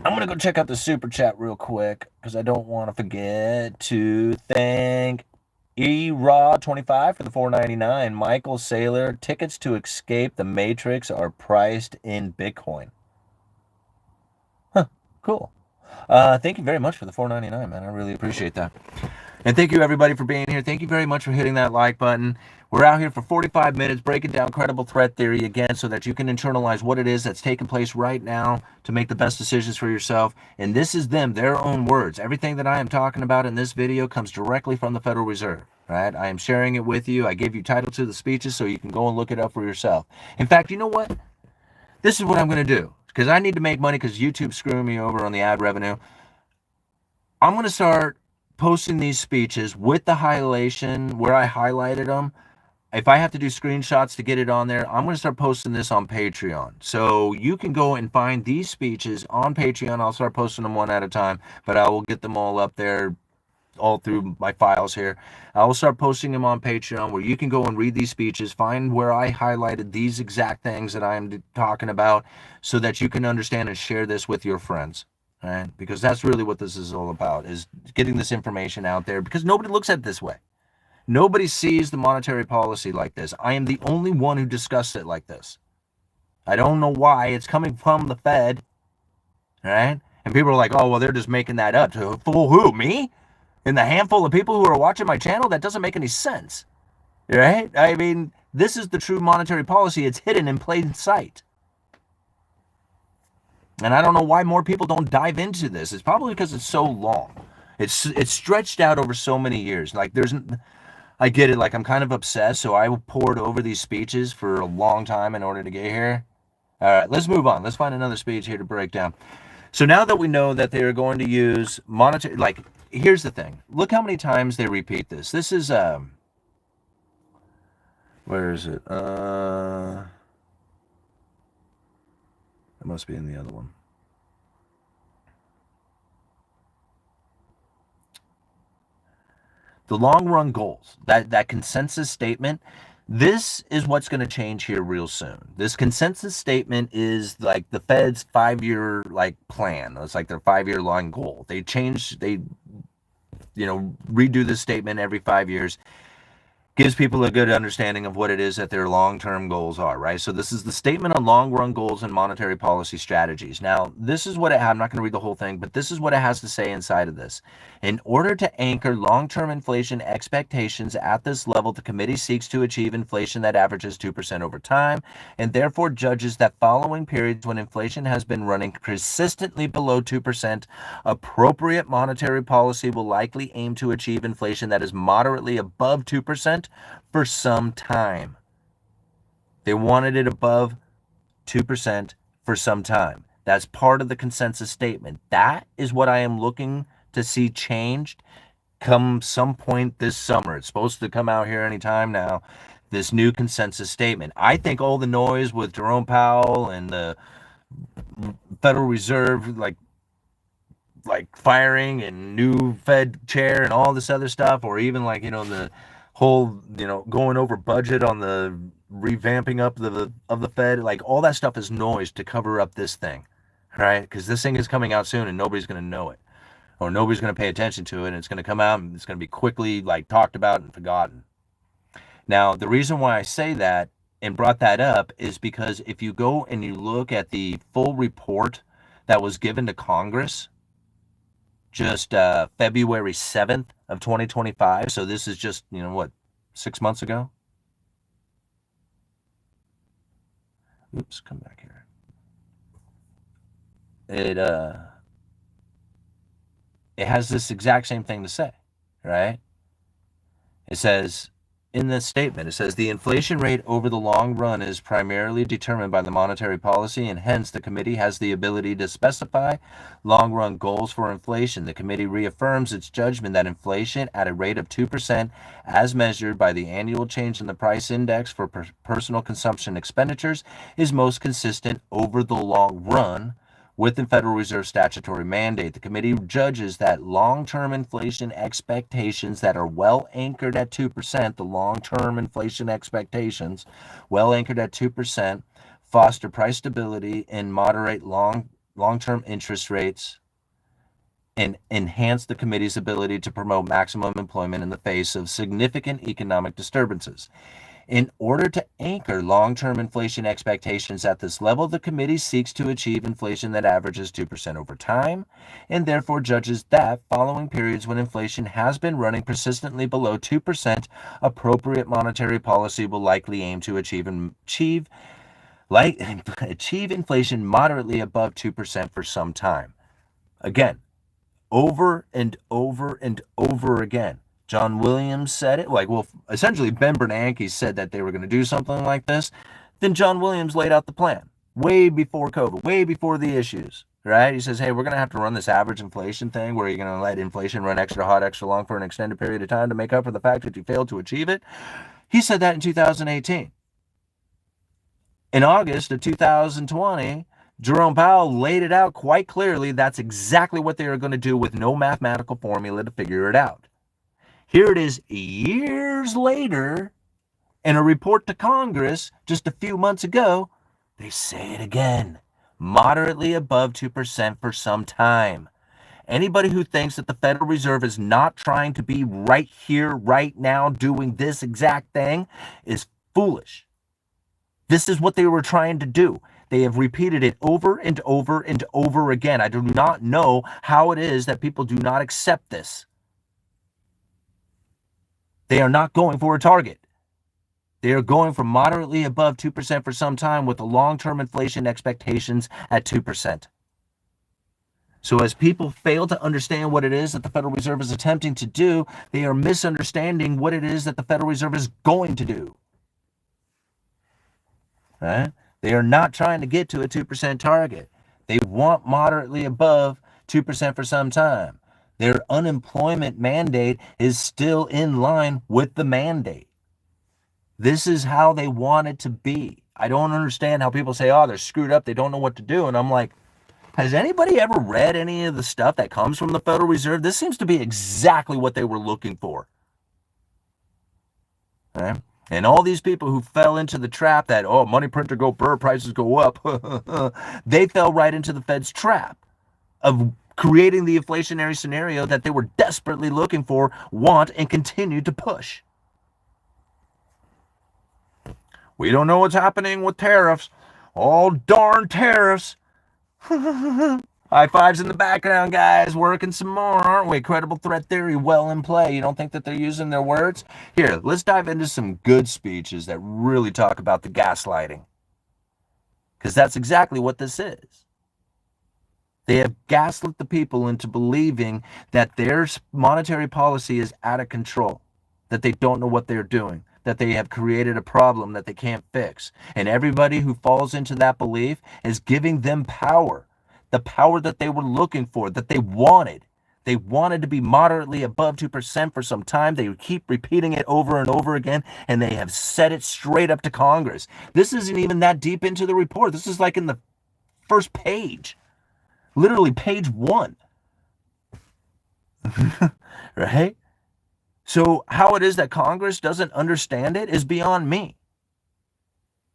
I'm going to go check out the super chat real quick because I don't want to forget to thank ERAW25 for the $4.99. Michael Saylor, tickets to escape the Matrix are priced in Bitcoin. Huh, cool. Thank you very much for the $4.99, man. I really appreciate that. And thank you, everybody, for being here. Thank you very much for hitting that like button. We're out here for 45 minutes breaking down credible threat theory again so that you can internalize what it is that's taking place right now to make the best decisions for yourself. And this is their own words. Everything that I am talking about in this video comes directly from the Federal Reserve, right? I am sharing it with you. I gave you title to the speeches so you can go and look it up for yourself. In fact, you know what? This is what I'm going to do because I need to make money because YouTube's screwing me over on the ad revenue. I'm going to start posting these speeches with the highlightation where I highlighted them. If I have to do screenshots to get it on there, I'm going to start posting this on Patreon. So you can go and find these speeches on Patreon. I'll start posting them one at a time, but I will get them all up there all through my files here. I will start posting them on Patreon where you can go and read these speeches, find where I highlighted these exact things that I'm talking about so that you can understand and share this with your friends. Right? Because that's really what this is all about, is getting this information out there because nobody looks at it this way. Nobody sees the monetary policy like this. I am the only one who discussed it like this. I don't know why. It's coming from the Fed, right? And people are like, oh, well, they're just making that up. To fool who? Me? And the handful of people who are watching my channel? That doesn't make any sense, right? I mean, this is the true monetary policy. It's hidden in plain sight. And I don't know why more people don't dive into this. It's probably because it's so long. It's stretched out over so many years. Like I get it. Like I'm kind of obsessed, so I poured over these speeches for a long time in order to get here. All right, let's move on. Let's find another speech here to break down. So now that we know that they are going to use monetary, like here's the thing. Look how many times they repeat this. This is where is it? It must be in the other one. The long run goals, that consensus statement, this is what's going to change here real soon. This consensus statement is like the Fed's 5-year like plan. It's like their 5-year long goal. They redo this statement every 5 years. Gives people a good understanding of what it is that their long-term goals are, right? So this is the statement on long-run goals and monetary policy strategies. Now, this is what I'm not going to read the whole thing, but this is what it has to say inside of this. In order to anchor long-term inflation expectations at this level, the committee seeks to achieve inflation that averages 2% over time, and therefore judges that following periods when inflation has been running consistently below 2%, appropriate monetary policy will likely aim to achieve inflation that is moderately above 2% for some time. They wanted it above 2% for some time. That's part of the consensus statement. That is what I am looking to see changed come some point this summer. It's supposed to come out here anytime now, this new consensus statement. I think all the noise with Jerome Powell and the Federal Reserve, like firing and new Fed chair and all this other stuff, or even like, the whole, going over budget on the revamping up of the Fed, like all that stuff is noise to cover up this thing, right? Because this thing is coming out soon and nobody's going to know it, or nobody's going to pay attention to it, and it's going to come out and it's going to be quickly like talked about and forgotten. Now, the reason why I say that and brought that up is because if you go and you look at the full report that was given to Congress just February 7th of 2025. So this is just, 6 months ago? Oops, come back here. It has this exact same thing to say, right? It says, in this statement, it says the inflation rate over the long run is primarily determined by the monetary policy, and hence the committee has the ability to specify long-run goals for inflation. The committee reaffirms its judgment that inflation at a rate of 2% as measured by the annual change in the price index for personal consumption expenditures is most consistent over the long run with the Federal Reserve statutory mandate. The committee judges that long-term inflation expectations that are well anchored at 2%, the long-term inflation expectations, well anchored at 2%, foster price stability and moderate long-term interest rates, and enhance the committee's ability to promote maximum employment in the face of significant economic disturbances. In order to anchor long-term inflation expectations at this level, the committee seeks to achieve inflation that averages 2% over time, and therefore judges that following periods when inflation has been running persistently below 2%, appropriate monetary policy will likely aim to achieve inflation moderately above 2% for some time. Again, over and over and over again. John Williams said it, essentially Ben Bernanke said that they were going to do something like this. Then John Williams laid out the plan way before COVID, way before the issues, right? He says, hey, we're going to have to run this average inflation thing where you're going to let inflation run extra hot, extra long for an extended period of time to make up for the fact that you failed to achieve it. He said that in 2018. In August of 2020, Jerome Powell laid it out quite clearly. That's exactly what they are going to do with no mathematical formula to figure it out. Here it is years later in a report to Congress just a few months ago. They say it again, moderately above 2% for some time. Anybody who thinks that the Federal Reserve is not trying to be right here, right now, doing this exact thing is foolish. This is what they were trying to do. They have repeated it over and over and over again. I do not know how it is that people do not accept this. They are not going for a target. They are going for moderately above 2% for some time with the long-term inflation expectations at 2%. So as people fail to understand what it is that the Federal Reserve is attempting to do, they are misunderstanding what it is that the Federal Reserve is going to do. Right? They are not trying to get to a 2% target. They want moderately above 2% for some time. Their unemployment mandate is still in line with the mandate. This is how they want it to be. I don't understand how people say, oh, they're screwed up, they don't know what to do. And I'm like, has anybody ever read any of the stuff that comes from the Federal Reserve? This seems to be exactly what they were looking for. Right? And all these people who fell into the trap that, oh, money printer go burr, prices go up, they fell right into the Fed's trap of creating the inflationary scenario that they were desperately looking for, want, and continue to push. We don't know what's happening with tariffs. All darn tariffs. High fives in the background, guys. Working some more, aren't we? Credible threat theory well in play. You don't think that they're using their words? Here, let's dive into some good speeches that really talk about the gaslighting. Because that's exactly what this is. They have gaslit the people into believing that their monetary policy is out of control, that they don't know what they're doing, that they have created a problem that they can't fix. And everybody who falls into that belief is giving them power, the power that they were looking for, that they wanted. They wanted to be moderately above 2% for some time. They keep repeating it over and over again, and they have said it straight up to Congress. This isn't even that deep into the report. This is like in the first page. Literally page 1. Right? So how it is that Congress doesn't understand it is beyond me.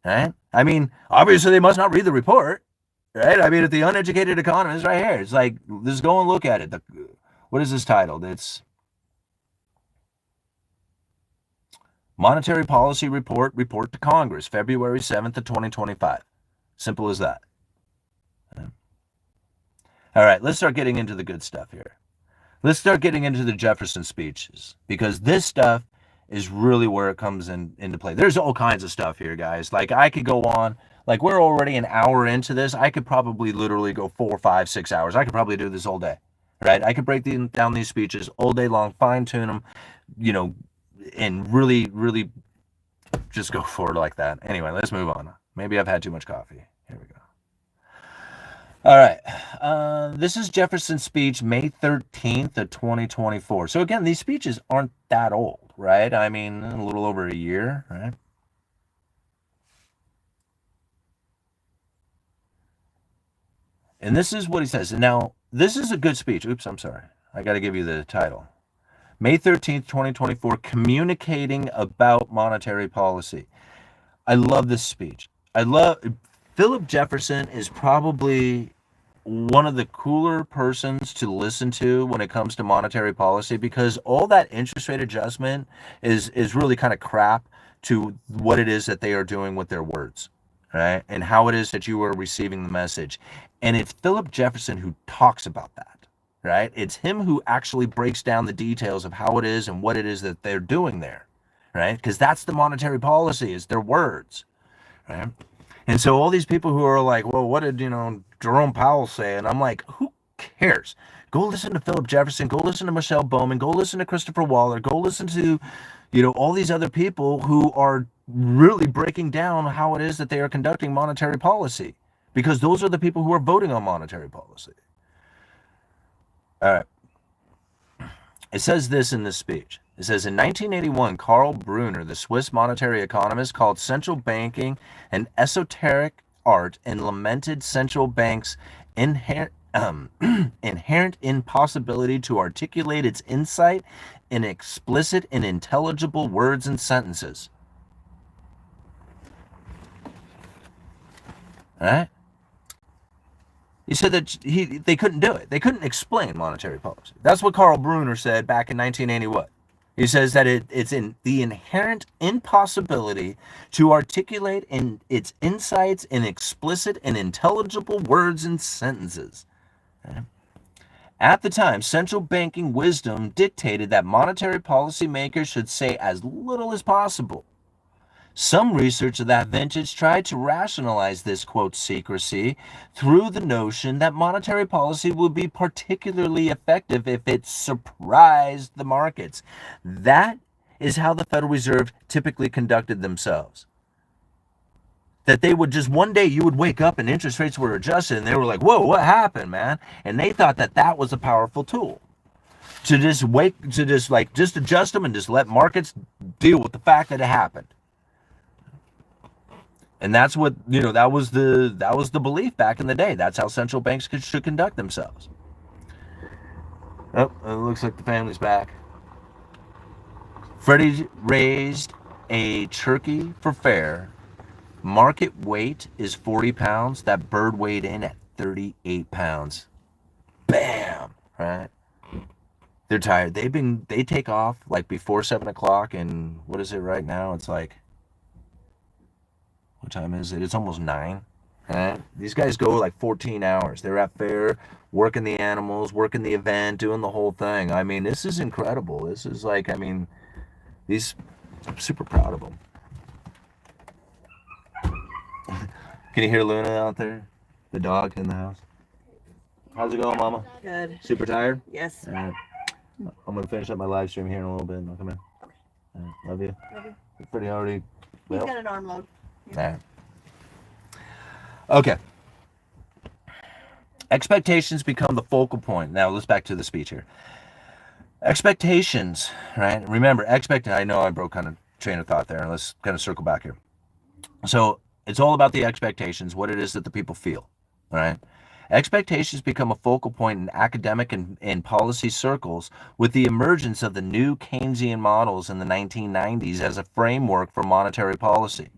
Right? I mean, obviously they must not read the report. Right? I mean, at the Uneducated Economist right here. It's like, just go and look at it. What is this titled? It's Monetary Policy Report to Congress, February 7th of 2025. Simple as that. All right, let's start getting into the good stuff here. Let's start getting into the Jefferson speeches, because this stuff is really where it comes into play. There's all kinds of stuff here, guys. Like, I could go on. Like, we're already an hour into this. I could probably literally go 4, 5, 6 hours. I could probably do this all day, right? I could break down these speeches all day long, fine-tune them, and really, really just go forward like that. Anyway, let's move on. Maybe I've had too much coffee. Here we go. All right. This is Jefferson's speech, May 13th of 2024. So again, these speeches aren't that old, right? I mean, a little over a year, right? And this is what he says. Now, this is a good speech. Oops, I'm sorry. I got to give you the title. May 13th, 2024, Communicating About Monetary Policy. I love this speech. Philip Jefferson is probably one of the cooler persons to listen to when it comes to monetary policy, because all that interest rate adjustment is really kind of crap to what it is that they are doing with their words, right? And how it is that you are receiving the message. And it's Philip Jefferson who talks about that, right? It's him who actually breaks down the details of how it is and what it is that they're doing there, right? Because that's the monetary policy, is their words, right? And so all these people who are like, well, what did, Jerome Powell say? And I'm like, who cares? Go listen to Philip Jefferson, go listen to Michelle Bowman, go listen to Christopher Waller, go listen to, all these other people who are really breaking down how it is that they are conducting monetary policy, because those are the people who are voting on monetary policy. All right. It says this in this speech. It says, in 1981, Karl Brunner, the Swiss monetary economist, called central banking an esoteric art and lamented central banks' inherent impossibility to articulate its insight in explicit and intelligible words and sentences. All right? He said that they couldn't do it. They couldn't explain monetary policy. That's what Karl Brunner said back in 1981. He says that it's in the inherent impossibility to articulate in its insights in explicit and intelligible words and sentences. Okay. At the time, central banking wisdom dictated that monetary policy makers should say as little as possible. Some research of that vintage tried to rationalize this, quote, secrecy through the notion that monetary policy would be particularly effective if it surprised the markets. That is how the Federal Reserve typically conducted themselves. That they would just, one day you would wake up and interest rates were adjusted and they were like, whoa, what happened, man? And they thought that that was a powerful tool. To just adjust them and just let markets deal with the fact that it happened. And that's what, that was the belief back in the day. That's how central banks should conduct themselves. Oh, it looks like the family's back. Freddie raised a turkey for fair. Market weight is 40 pounds. That bird weighed in at 38 pounds. Bam! Right? They're tired. They take off like before 7 o'clock, and what is it right now? It's like, what time is it? It's almost 9. Right? These guys go like 14 hours. They're at fair, working the animals, working the event, doing the whole thing. I mean, this is incredible. This is like, I'm super proud of them. Can you hear Luna out there? The dog in the house? How's it going, Mama? Good. Super tired? Yes. All right. I'm going to finish up my live stream here in a little bit and I'll come in. All right. Love you. Love you. You're pretty already. He's got an arm load. All right. Okay. Expectations become the focal point. Now let's back to the speech here. Expectations, right? Remember, I know I broke kind of train of thought there. Let's kind of circle back here. So it's all about the expectations, what it is that the people feel, right? Expectations become a focal point in academic and policy circles with the emergence of the new Keynesian models in the 1990s as a framework for monetary policy.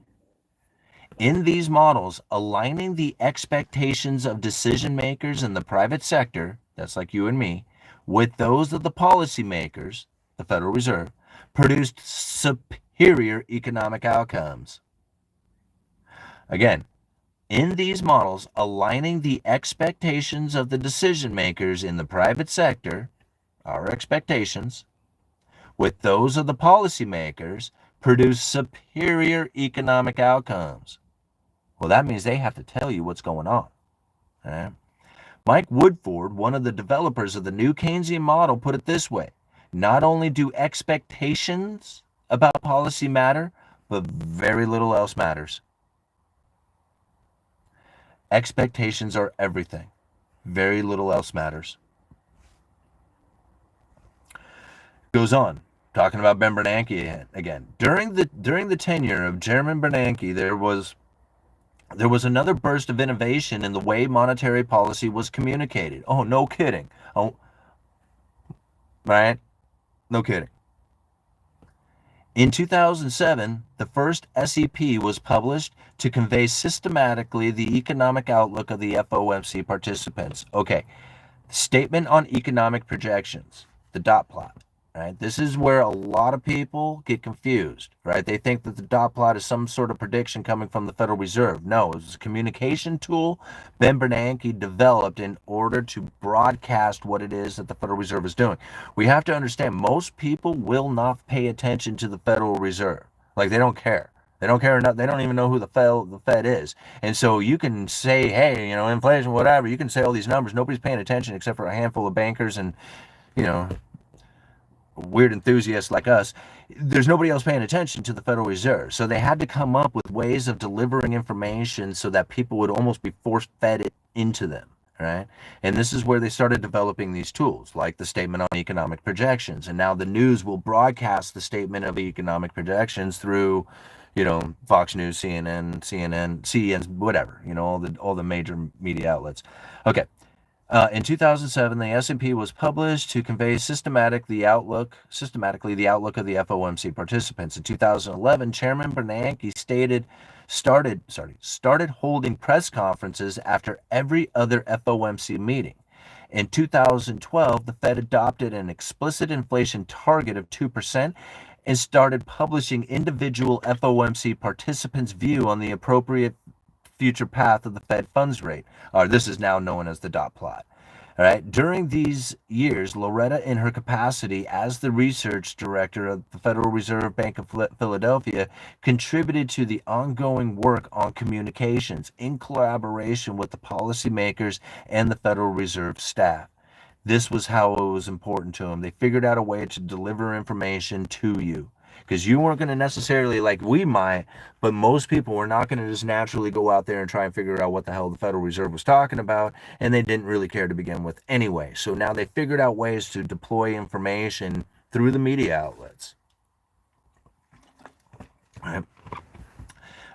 In these models, aligning the expectations of decision makers in the private sector, that's like you and me, with those of the policymakers, the Federal Reserve, produced superior economic outcomes. Again, in these models, aligning the expectations of the decision makers in the private sector, our expectations, with those of the policymakers, produce superior economic outcomes. Well, that means they have to tell you what's going on. Right? Mike Woodford, one of the developers of the new Keynesian model, put it this way: not only do expectations about policy matter, but very little else matters. Expectations are everything. Very little else matters. Goes on, talking about Ben Bernanke again. During the tenure of Chairman Bernanke, there was another burst of innovation in the way monetary policy was communicated. Oh, no kidding. Oh, right? No kidding. In 2007, the first SEP was published to convey systematically the economic outlook of the FOMC participants. Okay, Statement on Economic Projections, the dot plot. Right? This is where a lot of people get confused, right? They think that the dot plot is some sort of prediction coming from the Federal Reserve. No, it was a communication tool Ben Bernanke developed in order to broadcast what it is that the Federal Reserve is doing. We have to understand most people will not pay attention to the Federal Reserve. Like, they don't care. They don't care enough. They don't even know who the Fed is. And so you can say, hey, inflation, whatever. You can say all these numbers. Nobody's paying attention except for a handful of bankers and, you know, weird enthusiasts like us. There's nobody else paying attention to the Federal Reserve. So they had to come up with ways of delivering information so that people would almost be force-fed it into them, right? And this is where they started developing these tools, like the statement on economic projections. And now the news will broadcast the statement of economic projections through, Fox News, CNN, whatever, all the major media outlets. Okay. In 2007, the S&P was published to convey systematically the outlook of the FOMC participants. In 2011, Chairman Bernanke started holding press conferences after every other FOMC meeting. In 2012, the Fed adopted an explicit inflation target of 2% and started publishing individual FOMC participants' view on the appropriate future path of the Fed funds rate. This is now known as the dot plot. All right. During these years, Loretta, in her capacity as the research director of the Federal Reserve Bank of Philadelphia, contributed to the ongoing work on communications in collaboration with the policymakers and the Federal Reserve staff. This was how it was important to them. They figured out a way to deliver information to you. Because you weren't going to necessarily, like we might, but most people were not going to just naturally go out there and try and figure out what the hell the Federal Reserve was talking about, and they didn't really care to begin with anyway. So now they figured out ways to deploy information through the media outlets. Right.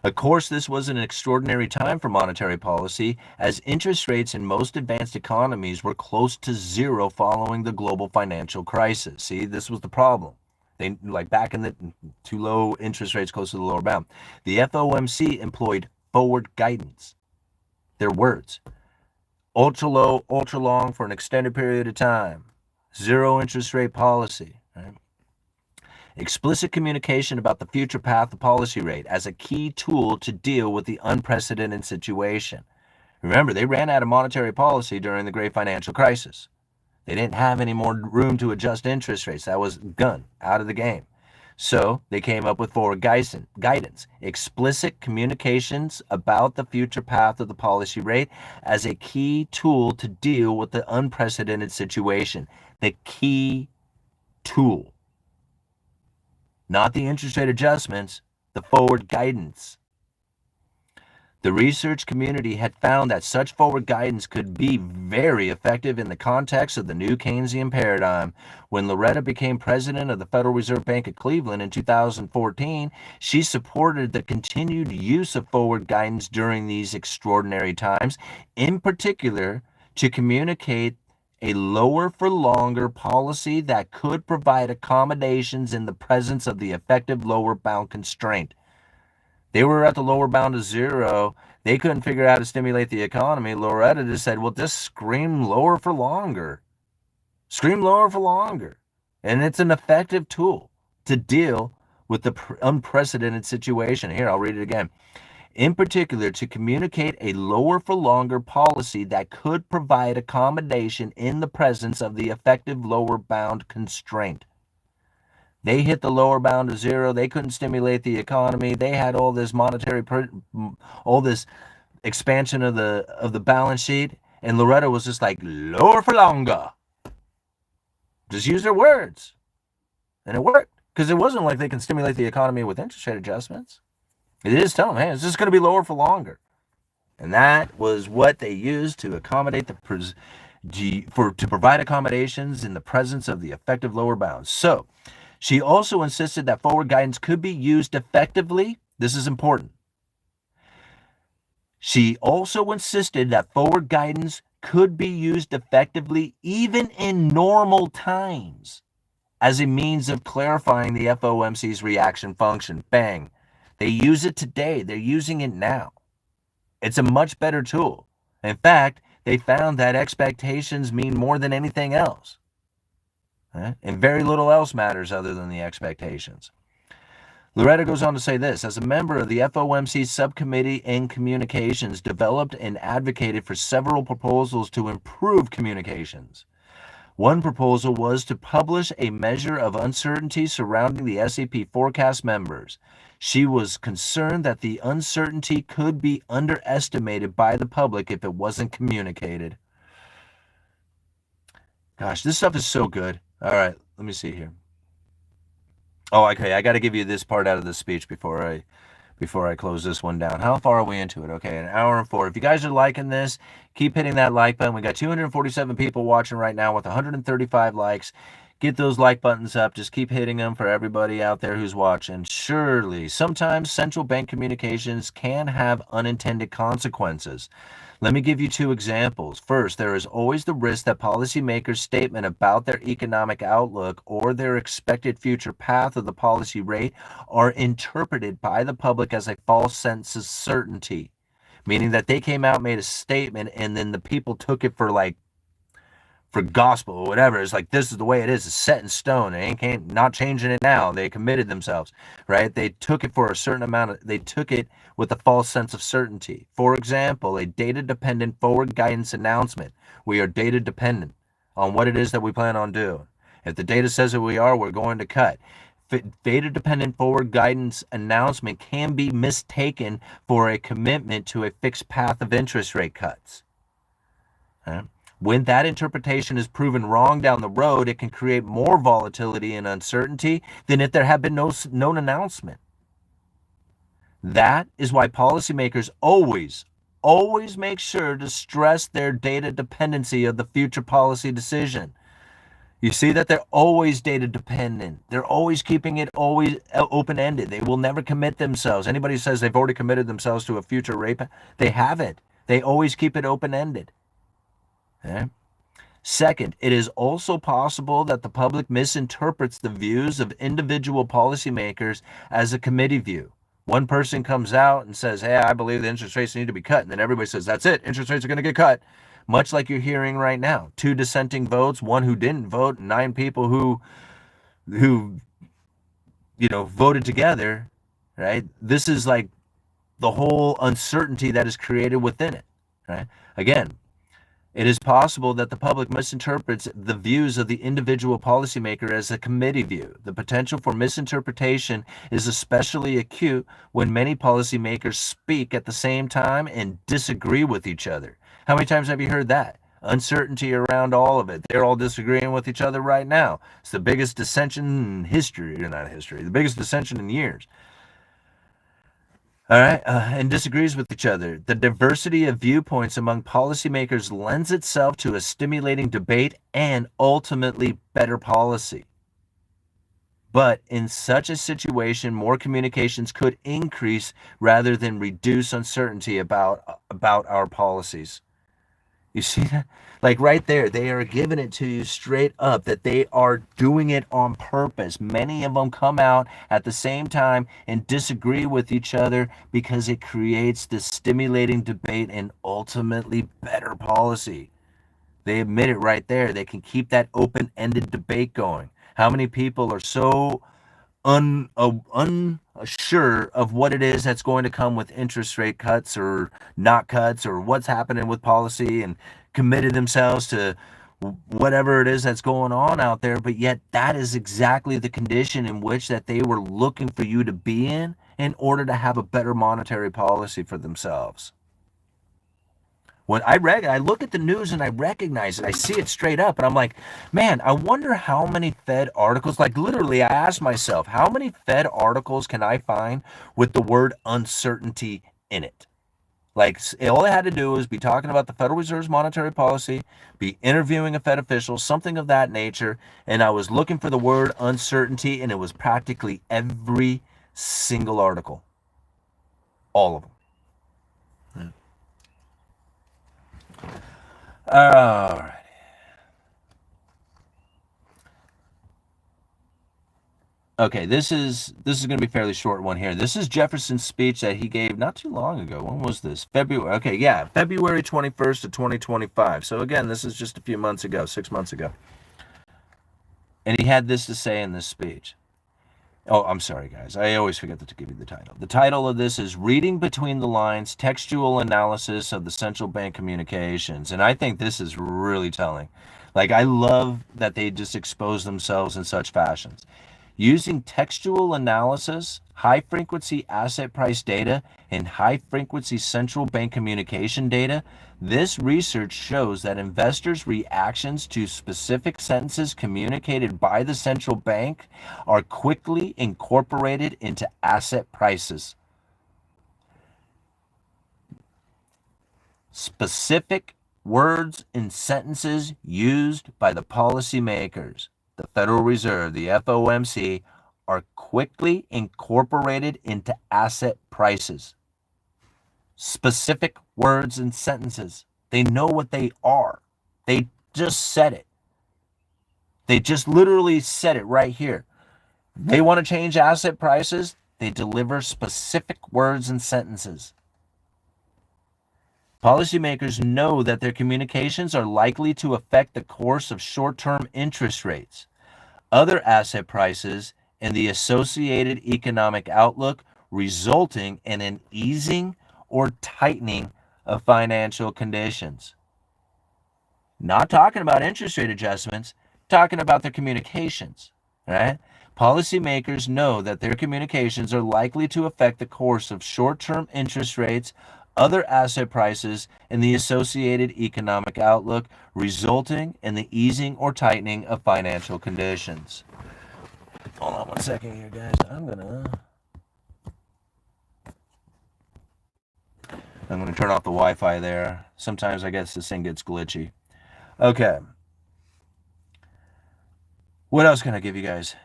Of course, this was an extraordinary time for monetary policy, as interest rates in most advanced economies were close to zero following the global financial crisis. See, this was the problem. They, like back in the too low interest rates close to the lower bound. The FOMC employed forward guidance. Their words. Ultra low, ultra long for an extended period of time. Zero interest rate policy. Right? Explicit communication about the future path of policy rate as a key tool to deal with the unprecedented situation. Remember, they ran out of monetary policy during the great financial crisis. They didn't have any more room to adjust interest rates. That was gone, out of the game. So they came up with forward guidance, explicit communications about the future path of the policy rate as a key tool to deal with the unprecedented situation. The key tool. Not the interest rate adjustments, the forward guidance. The research community had found that such forward guidance could be very effective in the context of the new Keynesian paradigm. When Loretta became president of the Federal Reserve Bank of Cleveland in 2014, she supported the continued use of forward guidance during these extraordinary times, in particular to communicate a lower for longer policy that could provide accommodations in the presence of the effective lower bound constraint. They were at the lower bound of zero. They couldn't figure out how to stimulate the economy. Loretta just said, well, just scream lower for longer. Scream lower for longer. And it's an effective tool to deal with the unprecedented situation. Here, I'll read it again. In particular, to communicate a lower for longer policy that could provide accommodation in the presence of the effective lower bound constraint. They hit the lower bound of zero. They couldn't stimulate the economy. They had all this all this expansion of the balance sheet, and Loretta was just like lower for longer. Just use their words, and it worked because it wasn't like they can stimulate the economy with interest rate adjustments. It is telling them, hey, it's just going to be lower for longer, and that was what they used to accommodate to provide accommodations in the presence of the effective lower bounds. So. She also insisted that forward guidance could be used effectively. This is important. She also insisted that forward guidance could be used effectively even in normal times as a means of clarifying the FOMC's reaction function. Bang. They use it today. They're using it now. It's a much better tool. In fact, they found that expectations mean more than anything else. And very little else matters other than the expectations. Loretta goes on to say this: as a member of the FOMC subcommittee in communications, developed and advocated for several proposals to improve communications. One proposal was to publish a measure of uncertainty surrounding the SEP forecast members. She was concerned that the uncertainty could be underestimated by the public if it wasn't communicated. Gosh, this stuff is so good. All right, let me see here. Oh, okay, I got to give you this part out of the speech before I close this one down. How far are we into it? Okay, an hour and 4. If you guys are liking this, keep hitting that like button. We got 247 people watching right now with 135 likes. Get those like buttons up. Just keep hitting them for everybody out there who's watching. Surely, sometimes central bank communications can have unintended consequences. Let me give you 2 examples. First, there is always the risk that policymakers' statement about their economic outlook or their expected future path of the policy rate are interpreted by the public as a false sense of certainty, meaning that they came out, made a statement, and then the people took it for gospel or whatever. It's like, this is the way it is. It's set in stone. They ain't not changing it now. They committed themselves, right? They took it for a certain amount. They took it with a false sense of certainty. For example, a data-dependent forward guidance announcement. We are data-dependent on what it is that we plan on doing. If the data says that we are, we're going to cut. Data-dependent forward guidance announcement can be mistaken for a commitment to a fixed path of interest rate cuts. When that interpretation is proven wrong down the road, it can create more volatility and uncertainty than if there had been no known announcement. That is why policymakers always make sure to stress their data dependency of the future policy decision. You see that they're always data dependent. They're always keeping it always open-ended. They will never commit themselves. Anybody who says they've already committed themselves to a future rate, they haven't. They always keep it open-ended. Okay. Second, it is also possible that the public misinterprets the views of individual policymakers as a committee view. One person comes out and says, hey, I believe the interest rates need to be cut. And then everybody says, that's it, interest rates are going to get cut. Much like you're hearing right now. 2 dissenting votes, 1 who didn't vote, and 9 people who voted together, right? This is like the whole uncertainty that is created within it, right? Again, it is possible that the public misinterprets the views of the individual policymaker as a committee view. The potential for misinterpretation is especially acute when many policymakers speak at the same time and disagree with each other. How many times have you heard that? Uncertainty around all of it. They're all disagreeing with each other right now. It's the biggest dissension in history, or not history, the biggest dissension in years. All right, and disagrees with each other. The diversity of viewpoints among policymakers lends itself to a stimulating debate and ultimately better policy. But in such a situation, more communications could increase rather than reduce uncertainty about our policies. You see that? Like right there, they are giving it to you straight up that they are doing it on purpose. Many of them come out at the same time and disagree with each other because it creates this stimulating debate and ultimately better policy. They admit it right there. They can keep that open-ended debate going. How many people are so unsure of what it is that's going to come with interest rate cuts or not cuts or what's happening with policy and committed themselves to whatever it is that's going on out there, but yet that is exactly the condition in which that they were looking for you to be in order to have a better monetary policy for themselves. When I look at the news and I recognize it, I see it straight up, and I'm like, man, I wonder how many Fed articles, like literally I asked myself, how many Fed articles can I find with the word uncertainty in it? Like, all I had to do was be talking about the Federal Reserve's monetary policy, be interviewing a Fed official, something of that nature, and I was looking for the word uncertainty, and it was practically every single article. All of them. All right. Okay, this is going to be a fairly short one here. This is Jefferson's speech that he gave not too long ago. When was this? February. Okay, yeah, February 21st of 2025. So again, this is just a few months ago, 6 months ago. And he had this to say in this speech. Oh, I'm sorry, guys. I always forget to give you the title. The title of this is Reading Between the Lines, Textual Analysis of the Central Bank Communications. And I think this is really telling. Like, I love that they just expose themselves in such fashions. Using textual analysis, high-frequency asset price data, and high-frequency central bank communication data, this research shows that investors' reactions to specific sentences communicated by the central bank are quickly incorporated into asset prices. Specific words and sentences used by the policymakers, the Federal Reserve, the FOMC, are quickly incorporated into asset prices. Specific words and sentences. They know what they are. They just said it. They just literally said it right here. They want to change asset prices. They deliver specific words and sentences. Policymakers know that their communications are likely to affect the course of short-term interest rates, other asset prices, and the associated economic outlook, resulting in an easing or tightening of financial conditions. Not talking about interest rate adjustments, talking about their communications, right? Policymakers know that their communications are likely to affect the course of short-term interest rates, other asset prices, and the associated economic outlook, resulting in the easing or tightening of financial conditions. Hold on one second here, guys. I'm gonna turn off the Wi-Fi there. Sometimes I guess this thing gets glitchy. Okay. What else can I give you guys?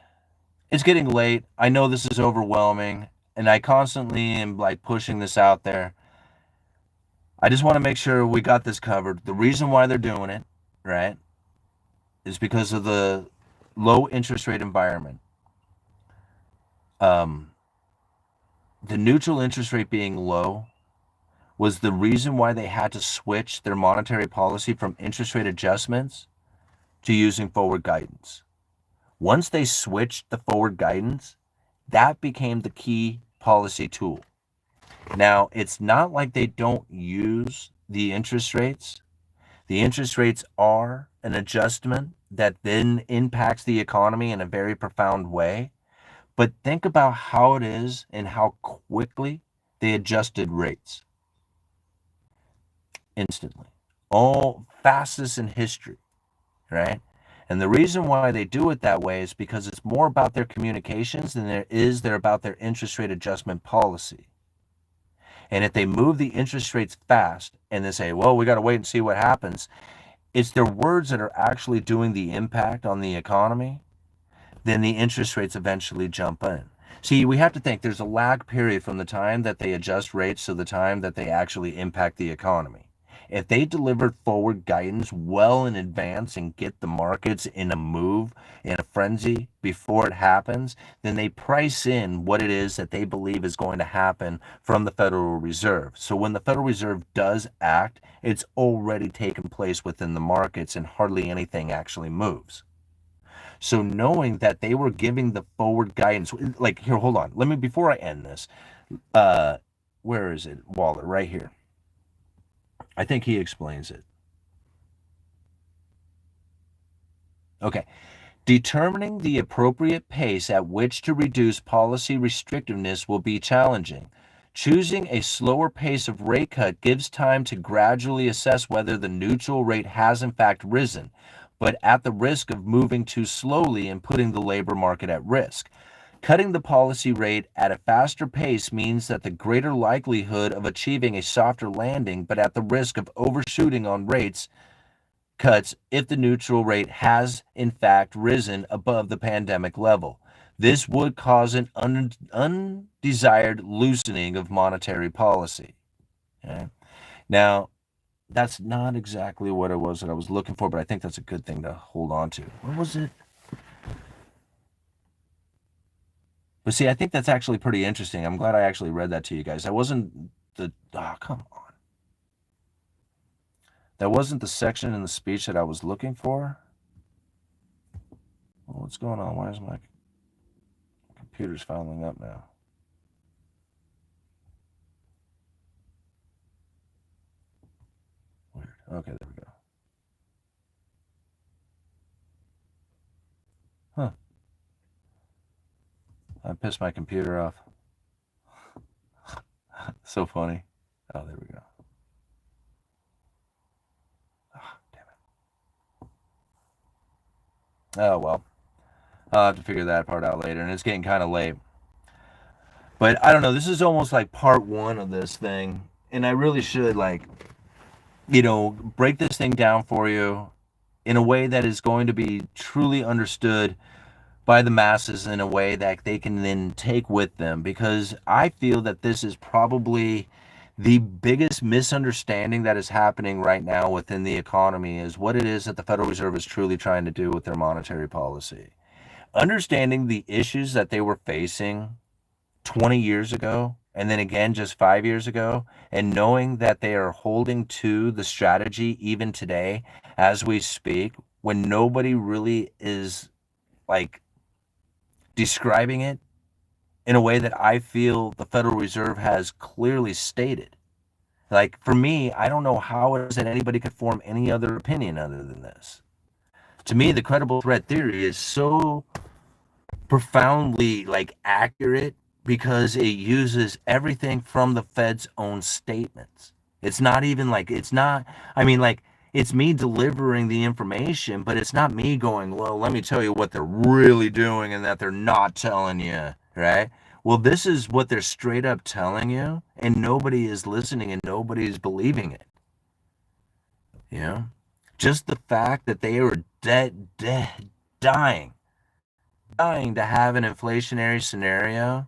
It's getting late. I know this is overwhelming, and I constantly am like pushing this out there. I just want to make sure we got this covered. The reason why they're doing it, right, is because of the low interest rate environment. The neutral interest rate being low was the reason why they had to switch their monetary policy from interest rate adjustments to using forward guidance. Once they switched the forward guidance, that became the key policy tool. Now, it's not like they don't use the interest rates. The interest rates are an adjustment that then impacts the economy in a very profound way. But think about how it is and how quickly they adjusted rates. Instantly. All fastest in history, right? And the reason why they do it that way is because it's more about their communications than they're about their interest rate adjustment policy. And if they move the interest rates fast and they say, well, we got to wait and see what happens, it's their words that are actually doing the impact on the economy, then the interest rates eventually jump in. See, we have to think there's a lag period from the time that they adjust rates to the time that they actually impact the economy. If they delivered forward guidance well in advance and get the markets in a move, in a frenzy before it happens, then they price in what it is that they believe is going to happen from the Federal Reserve. So when the Federal Reserve does act, it's already taken place within the markets and hardly anything actually moves. So knowing that they were giving the forward guidance, like here, hold on. Let me, before I end this, where is it? Waller, right here. I think he explains it. Okay. Determining the appropriate pace at which to reduce policy restrictiveness will be challenging. Choosing a slower pace of rate cut gives time to gradually assess whether the neutral rate has in fact risen, but at the risk of moving too slowly and putting the labor market at risk. Cutting the policy rate at a faster pace means that the greater likelihood of achieving a softer landing, but at the risk of overshooting on rates cuts if the neutral rate has in fact risen above the pandemic level. This would cause an undesired loosening of monetary policy. Okay? Now, that's not exactly what it was that I was looking for, but I think that's a good thing to hold on to. What was it? But see, I think that's actually pretty interesting. I'm glad I actually read that to you guys. That wasn't come on. That wasn't the section in the speech that I was looking for. Well, what's going on? Why is my computer's fouling up now? Weird. Okay, there we go. Huh. I pissed my computer off. So funny. Oh, there we go. Oh, damn it. Oh, well. I'll have to figure that part out later, and it's getting kind of late. But I don't know. This is almost like part one of this thing, and I really should, like, break this thing down for you in a way that is going to be truly understood by the masses in a way that they can then take with them, because I feel that this is probably the biggest misunderstanding that is happening right now within the economy is what it is that the Federal Reserve is truly trying to do with their monetary policy. Understanding the issues that they were facing 20 years ago and then again just 5 years ago, and knowing that they are holding to the strategy even today as we speak, when nobody really is like describing it in a way that I feel the Federal Reserve has clearly stated. Like, for me, I don't know how it is that anybody could form any other opinion other than this. To me, the credible threat theory is so profoundly like accurate because it uses everything from the Fed's own statements. It's not even like, it's not, I mean, like, it's me delivering the information, but it's not me going, well, let me tell you what they're really doing and that they're not telling you, right? Well, this is what they're straight up telling you, and nobody is listening and nobody is believing it. You know? Just the fact that they are dying to have an inflationary scenario,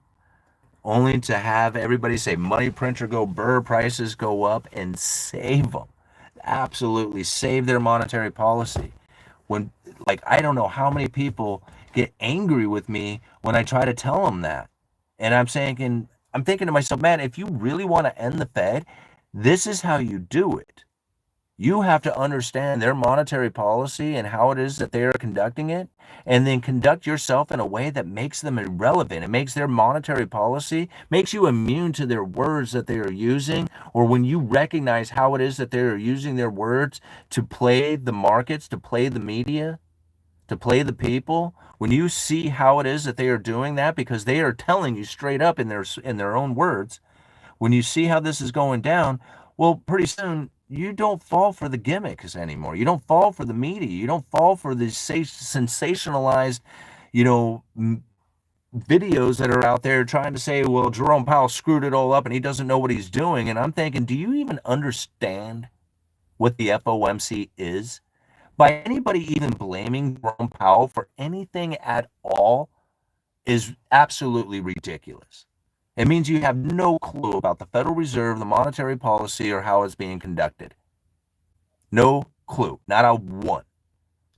only to have everybody say money printer go burr, prices go up, and save them. Absolutely save their monetary policy. When, like, I don't know how many people get angry with me when I try to tell them that. And I'm thinking to myself, man, if you really want to end the Fed, this is how you do it. You have to understand their monetary policy and how it is that they are conducting it, and then conduct yourself in a way that makes them irrelevant. It makes their monetary policy, makes you immune to their words that they are using, or when you recognize how it is that they are using their words to play the markets, to play the media, to play the people, when you see how it is that they are doing that, because they are telling you straight up in their own words, when you see how this is going down, well, pretty soon you don't fall for the gimmicks anymore. You don't fall for the media. You don't fall for the sensationalized, videos that are out there trying to say, well, Jerome Powell screwed it all up and he doesn't know what he's doing. And I'm thinking, do you even understand what the FOMC is? By anybody even blaming Jerome Powell for anything at all is absolutely ridiculous. It means you have no clue about the Federal Reserve, the monetary policy, or how it's being conducted. No clue. Not a one.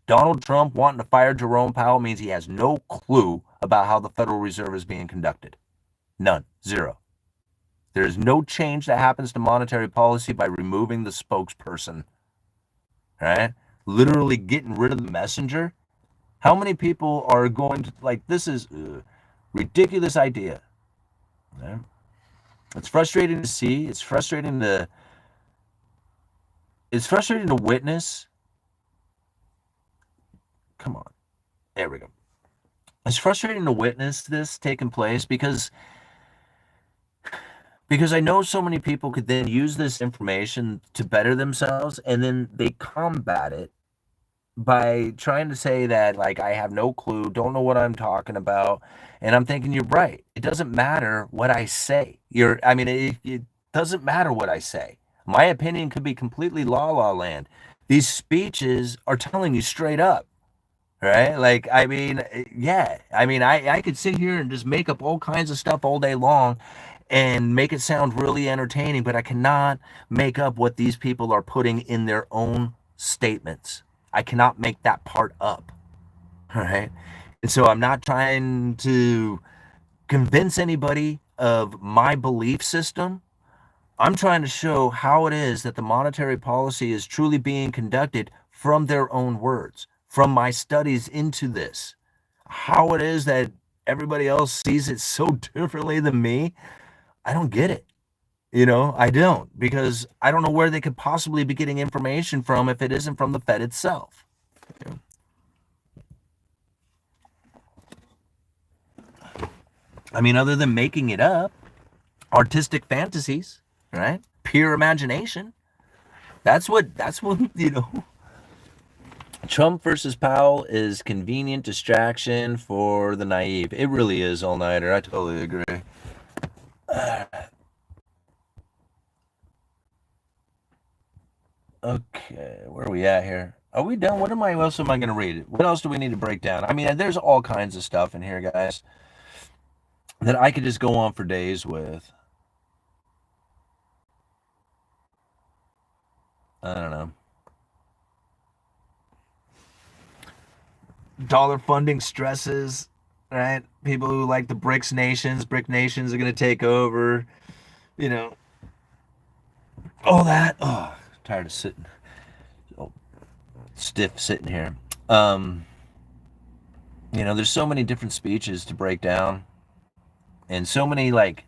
Donald Trump wanting to fire Jerome Powell means he has no clue about how the Federal Reserve is being conducted. None. Zero. There is no change that happens to monetary policy by removing the spokesperson. Right? Literally getting rid of the messenger. How many people are going to, like, this is a ridiculous idea. Right? It's frustrating to see. It's frustrating to witness. Come on. There we go. It's frustrating to witness this taking place because I know so many people could then use this information to better themselves, and then they combat it by trying to say that, like, I have no clue, don't know what I'm talking about. And I'm thinking, you're right. It doesn't matter what I say. It doesn't matter what I say. My opinion could be completely la land. These speeches are telling you straight up, right? Like, yeah. I could sit here and just make up all kinds of stuff all day long and make it sound really entertaining, but I cannot make up what these people are putting in their own statements. I cannot make that part up. All right. And so I'm not trying to convince anybody of my belief system. I'm trying to show how it is that the monetary policy is truly being conducted from their own words, from my studies into this. how it is that everybody else sees it so differently than me. I don't get it. I don't, because I don't know where they could possibly be getting information from if it isn't from the Fed itself. I mean, other than making it up, artistic fantasies, right? Pure imagination. That's what, Trump versus Powell is convenient distraction for the naive. It really is all-nighter. I totally agree. Okay, where are we at here? Are we done? What else am I going to read? What else do we need to break down? I mean, there's all kinds of stuff in here, guys, that I could just go on for days with. I don't know. Dollar funding stresses, right? People who like the BRIC nations are going to take over, all that. Oh, tired of sitting, stiff sitting here. There's so many different speeches to break down, and so many, like,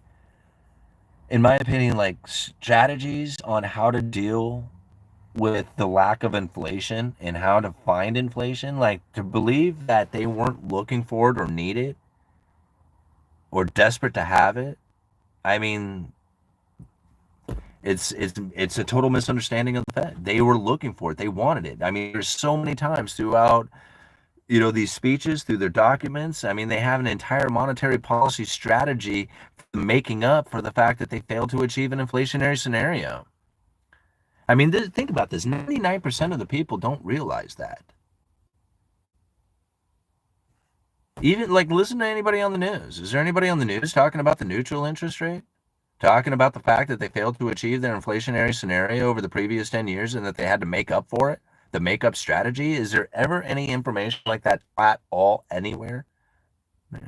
in my opinion, like, strategies on how to deal with the lack of inflation and how to find inflation. Like, to believe that they weren't looking for it or need it or desperate to have it. I mean, it's a total misunderstanding of the Fed. They were looking for it. They wanted it. I mean, there's so many times throughout, these speeches, through their documents. I mean, they have an entire monetary policy strategy making up for the fact that they failed to achieve an inflationary scenario. I mean, think about this. 99% of the people don't realize that. Even, like, listen to anybody on the news. Is there anybody on the news talking about the neutral interest rate? Talking about the fact that they failed to achieve their inflationary scenario over the previous 10 years and that they had to make up for it? The make-up strategy? Is there ever any information like that at all anywhere? Yeah.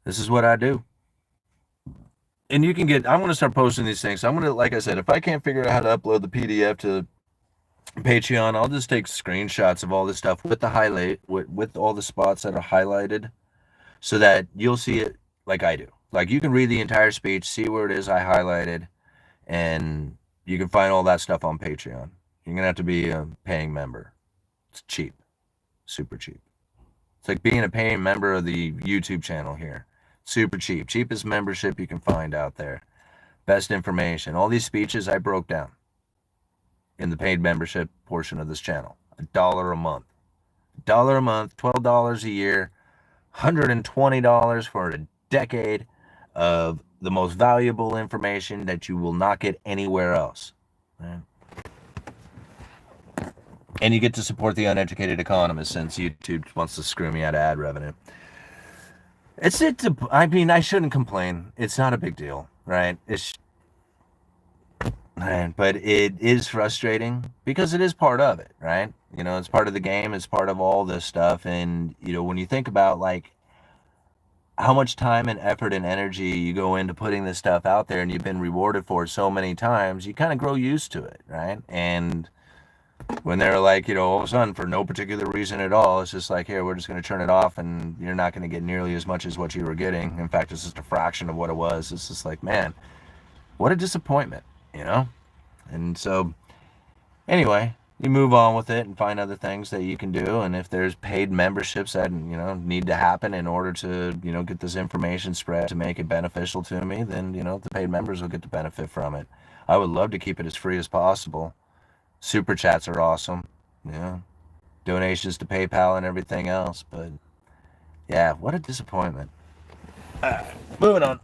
This is what I do. And you can I'm going to start posting these things. So I'm going to, like I said, if I can't figure out how to upload the PDF to Patreon, I'll just take screenshots of all this stuff with the highlight, with all the spots that are highlighted, so that you'll see it like I do. Like, you can read the entire speech, see where it is I highlighted, and you can find all that stuff on Patreon. You're going to have to be a paying member. It's cheap. Super cheap. It's like being a paying member of the YouTube channel here. Super cheap. Cheapest membership you can find out there. Best information. All these speeches I broke down in the paid membership portion of this channel. $1 a month. $1 a month, $12 a year, $120 for a decade of the most valuable information that you will not get anywhere else. Right? And you get to support the Uneducated Economist, since YouTube wants to screw me out of ad revenue. I mean, I shouldn't complain. It's not a big deal, right? But it is frustrating because it is part of it, right? It's part of the game. It's part of all this stuff. And, when you think about, like, how much time and effort and energy you go into putting this stuff out there, and you've been rewarded for it so many times, you kind of grow used to it, right? And when they're like, all of a sudden, for no particular reason at all, it's just like, here, we're just going to turn it off, and you're not going to get nearly as much as what you were getting. In fact, it's just a fraction of what it was. It's just like, man, what a disappointment, And so, anyway, you move on with it and find other things that you can do. And if there's paid memberships that, need to happen in order to, get this information spread to make it beneficial to me, then, the paid members will get the benefit from it. I would love to keep it as free as possible. Super chats are awesome. Donations to PayPal and everything else. But yeah, what a disappointment. Moving on.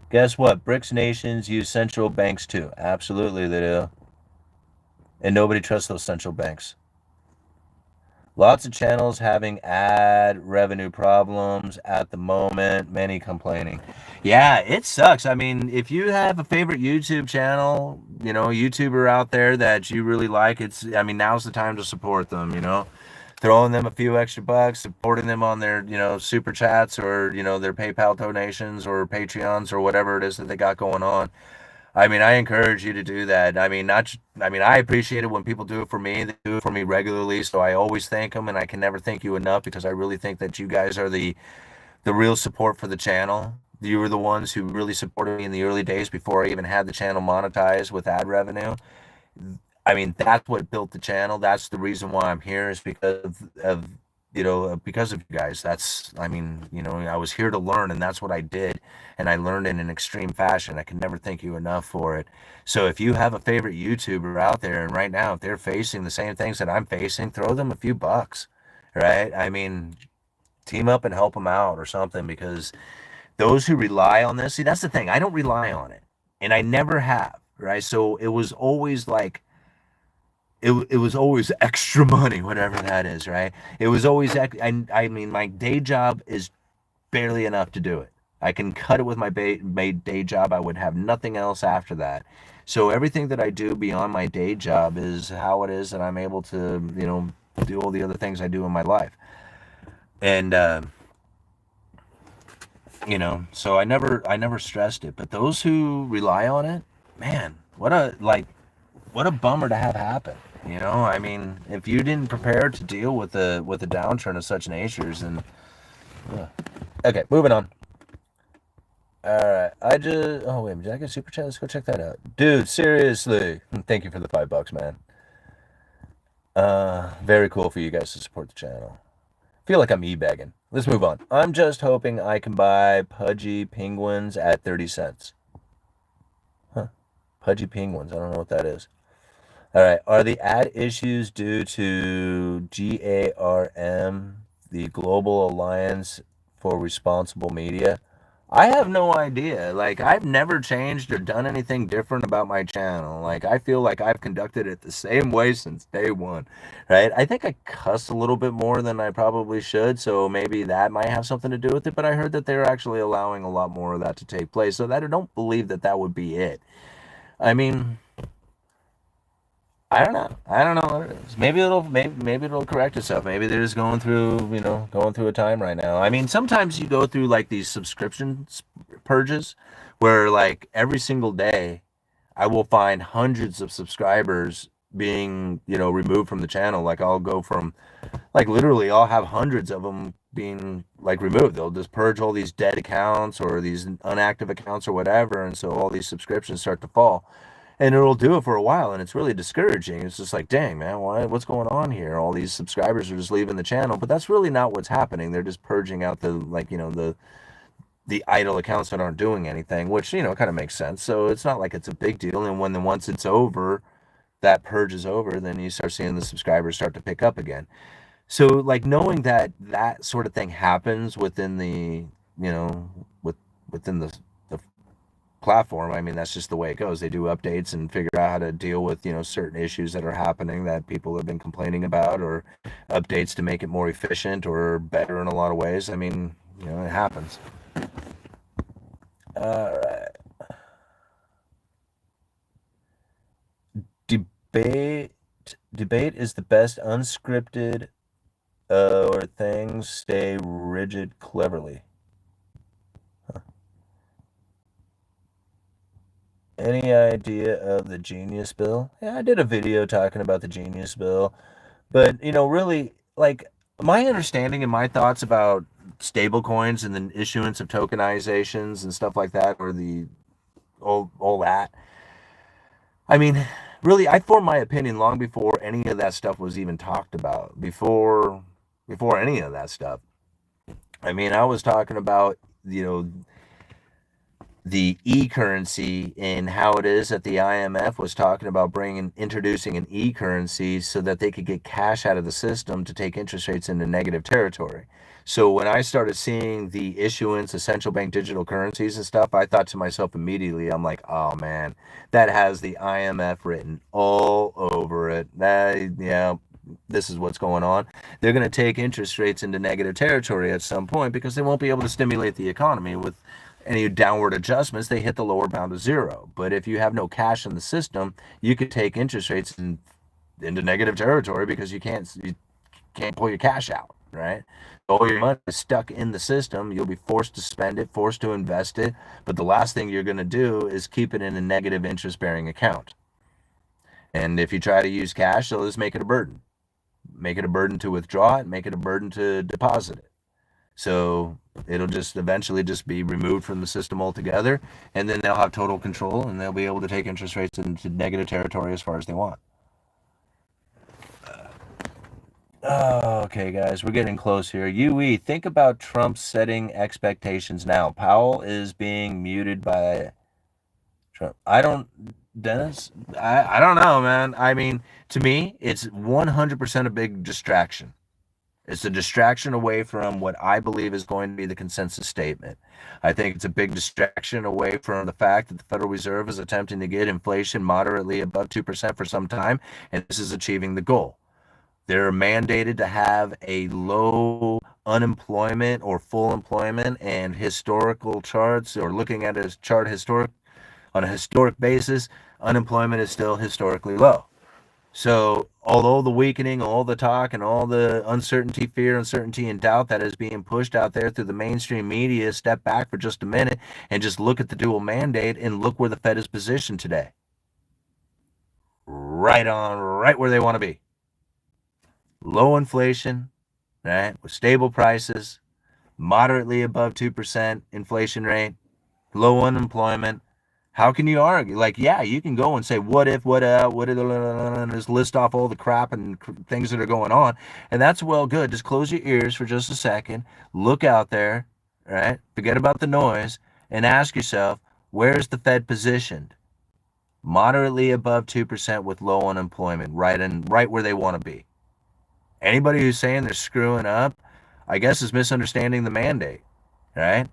Guess what? BRICS nations use central banks too. Absolutely they do. And nobody trusts those central banks. Lots of channels having ad revenue problems at the moment, many complaining. Yeah, it sucks. I mean, if you have a favorite YouTube channel, YouTuber out there that you really like, now's the time to support them, Throwing them a few extra bucks, supporting them on their, super chats, or, their PayPal donations or Patreons or whatever it is that they got going on. I mean, I encourage you to do that. I mean, I appreciate it when people do it for me. They do it for me regularly, so I always thank them, and I can never thank you enough because I really think that you guys are the real support for the channel. You were the ones who really supported me in the early days before I even had the channel monetized with ad revenue. I mean, that's what built the channel. That's the reason why I'm here, is because of because of you guys. That's, I mean, I was here to learn, and that's what I did. And I learned in an extreme fashion. I can never thank you enough for it. So if you have a favorite YouTuber out there, and right now, if they're facing the same things that I'm facing, throw them a few bucks, right? I mean, team up and help them out or something, because those who rely on this, see, that's the thing. I don't rely on it, and I never have, right? So it was always like, it was always extra money, whatever that is, right? It was always, I mean, my day job is barely enough to do it. I can cut it with my day job. I would have nothing else after that. So everything that I do beyond my day job is how it is that I'm able to, do all the other things I do in my life. And, so I never stressed it. But those who rely on it, man, what a bummer to have happen. I mean, if you didn't prepare to deal with the downturn of such natures, and okay, moving on. All right, oh wait, did I get a super chat? Let's go check that out, dude. Seriously, thank you for the $5, man. Very cool for you guys to support the channel. Feel like I'm e-begging. Let's move on. I'm just hoping I can buy pudgy penguins at 30 cents. Huh? Pudgy penguins. I don't know what that is. All right. Are the ad issues due to GARM, the Global Alliance for Responsible Media? I have no idea. Like, I've never changed or done anything different about my channel. Like, I feel like I've conducted it the same way since day one, right? I think I cuss a little bit more than I probably should, so maybe that might have something to do with it. But I heard that they're actually allowing a lot more of that to take place, so that I don't believe that that would be it. I mean, I don't know. I don't know what it is. Maybe it'll correct itself. Maybe they're just going through a time right now. I mean, sometimes you go through like these subscription purges where like every single day I will find hundreds of subscribers being, removed from the channel. Like I'll go from like literally I'll have hundreds of them being like removed. They'll just purge all these dead accounts or these inactive accounts or whatever, and so all these subscriptions start to fall, and it'll do it for a while, and it's really discouraging. It's just like, dang, man, what's going on here? All these subscribers are just leaving the channel, but that's really not what's happening. They're just purging out the idle accounts that aren't doing anything, which kind of makes sense. So it's not like it's a big deal. And once it's over, that purge is over, then you start seeing the subscribers start to pick up again. So like knowing that that sort of thing happens within the within the platform. I mean, that's just the way it goes. They do updates and figure out how to deal with, certain issues that are happening that people have been complaining about, or updates to make it more efficient or better in a lot of ways. I mean, it happens. All right. Debate debate is the best unscripted or things stay rigid cleverly. Any idea of the Genius Bill? Yeah, I did a video talking about the Genius Bill. But, really, like, my understanding and my thoughts about stable coins and the issuance of tokenizations and stuff like that, or the all that. I mean, really, I formed my opinion long before any of that stuff was even talked about. Before any of that stuff. I mean, I was talking about, the e-currency and how it is that the IMF was talking about introducing an e-currency so that they could get cash out of the system to take interest rates into negative territory. So when I started seeing the issuance of central bank digital currencies and stuff, I thought to myself immediately, I'm like, oh man, that has the IMF written all over it. This is what's going on. They're going to take interest rates into negative territory at some point because they won't be able to stimulate the economy with any downward adjustments. They hit the lower bound of zero. But if you have no cash in the system, you could take interest rates into negative territory because you can't pull your cash out, right? All your money is stuck in the system. You'll be forced to spend it, forced to invest it. But the last thing you're going to do is keep it in a negative interest bearing account. And if you try to use cash, they'll just make it a burden. Make it a burden to withdraw it, make it a burden to deposit it. So it'll just eventually just be removed from the system altogether, and then they'll have total control, and they'll be able to take interest rates into negative territory as far as they want. Okay, guys, we're getting close here. UE, think about Trump setting expectations now. Powell is being muted by Trump. Dennis, I don't know, man. I mean, to me, it's 100% a big distraction. It's a distraction away from what I believe is going to be the consensus statement. I think it's a big distraction away from the fact that the Federal Reserve is attempting to get inflation moderately above 2% for some time, and this is achieving the goal. They're mandated to have a low unemployment or full employment, and historical charts, or looking at a chart on a historic basis, unemployment is still historically low. So, although the weakening, all the talk, and all the uncertainty, fear, uncertainty, and doubt that is being pushed out there through the mainstream media, step back for just a minute and just look at the dual mandate and look where the Fed is positioned today. Right where they want to be. Low inflation, right, with stable prices, moderately above 2% inflation rate, low unemployment. How can you argue? Like, yeah, you can go and say, what if, and just list off all the crap and things that are going on. And that's well good. Just close your ears for just a second. Look out there, right? Forget about the noise and ask yourself, where's the Fed positioned? Moderately above 2% with low unemployment, right where they want to be. Anybody who's saying they're screwing up, I guess, is misunderstanding the mandate, right?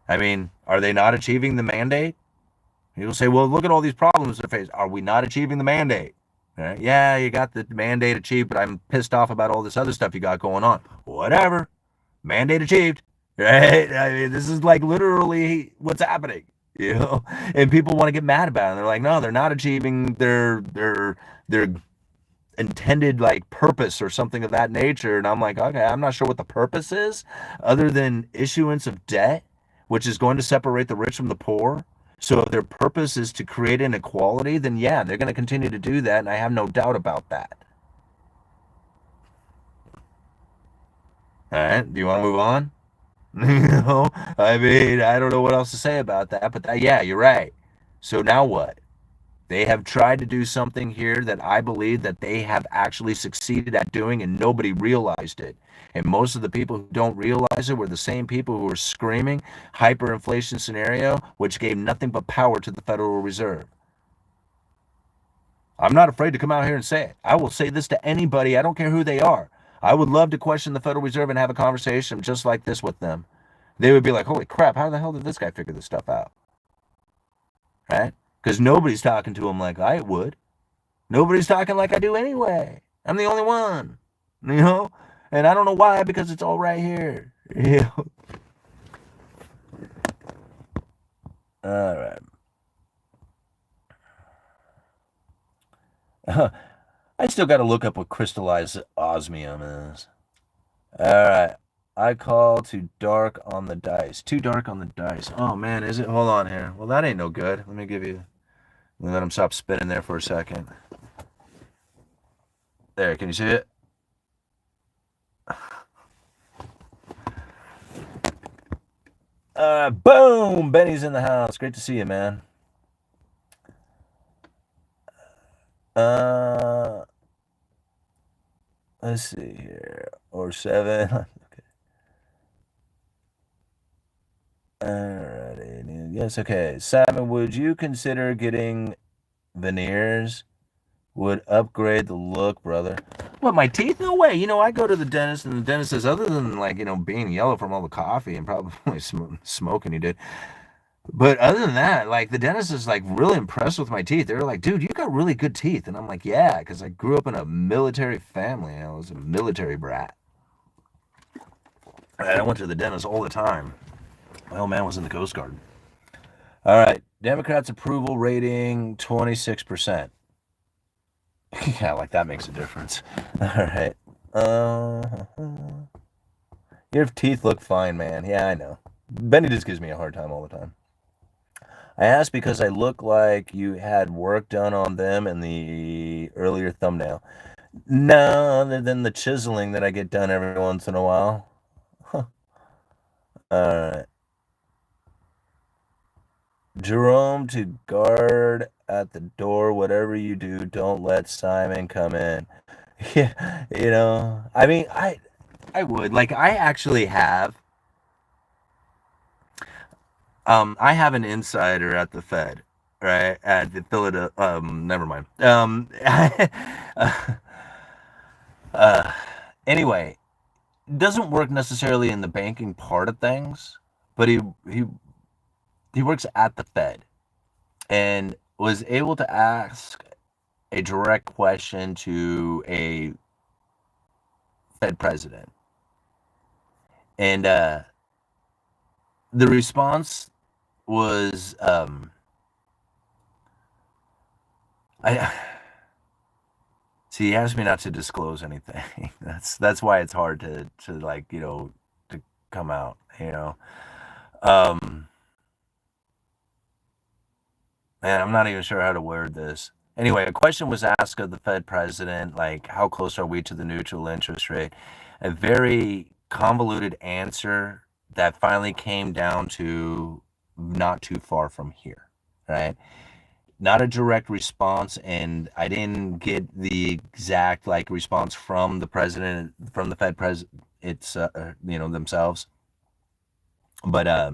I mean, are they not achieving the mandate? You'll say, well, look at all these problems they're facing. Are we not achieving the mandate? Right? Yeah, you got the mandate achieved, but I'm pissed off about all this other stuff you got going on. Whatever. Mandate achieved. Right? I mean, this is like literally what's happening. You know? And people want to get mad about it. They're like, no, they're not achieving their intended like purpose or something of that nature. And I'm like, okay, I'm not sure what the purpose is other than issuance of debt, which is going to separate the rich from the poor. So if their purpose is to create inequality, then yeah, they're going to continue to do that, and I have no doubt about that. All right, do you want to move on? I mean, I don't know what else to say about that, but yeah, you're right. So now what? They have tried to do something here that I believe that they have actually succeeded at doing, and nobody realized it. And most of the people who don't realize it were the same people who were screaming hyperinflation scenario, which gave nothing but power to the Federal Reserve. I'm not afraid to come out here and say it. I will say this to anybody. I don't care who they are. I would love to question the Federal Reserve and have a conversation just like this with them. They would be like, holy crap, how the hell did this guy figure this stuff out? Right? Because nobody's talking to him like I would. Nobody's talking like I do anyway. I'm the only one. You know? And I don't know why, because it's all right here. You know? All right. I still got to look up what crystallized osmium is. All right. I call too dark on the dice. Too dark on the dice. Oh, man, is it? Hold on here. Well, that ain't no good. Let me let him stop spinning there for a second. There, can you see it? Boom! Benny's in the house. Great to see you, man. Let's see here. Or 7. Okay. Alrighty. Yes, okay. Simon, would you consider getting veneers? Would upgrade the look, brother. What, my teeth? No way. I go to the dentist, and the dentist says, other than like, being yellow from all the coffee and probably smoking he did. But other than that, like, the dentist is like really impressed with my teeth. They're like, dude, you got really good teeth. And I'm like, yeah, because I grew up in a military family. I was a military brat. I went to the dentist all the time. My old man was in the Coast Guard. All right. Democrats' approval rating, 26%. Yeah, like that makes a difference. All right. Your teeth look fine, man. Yeah, I know. Benny just gives me a hard time all the time. I asked because I look like you had work done on them in the earlier thumbnail. No, other than the chiseling that I get done every once in a while. Huh. Alright. Jerome to guard at the door. Whatever you do, don't let Simon come in. Yeah, I mean, I would. Like, I actually have. I have an insider at the Fed, right? At the Philadelphia. Never mind. Uh, anyway, doesn't work necessarily in the banking part of things, but he he works at the Fed and was able to ask a direct question to a Fed president, and the response was I see. He asked me not to disclose anything. That's why it's hard to like to come out. Um, and I'm not even sure how to word this. Anyway, a question was asked of the Fed president, like, how close are we to the neutral interest rate? A very convoluted answer that finally came down to not too far from here, right? Not a direct response, and I didn't get the exact like response from the president, from the Fed president, it's themselves, but I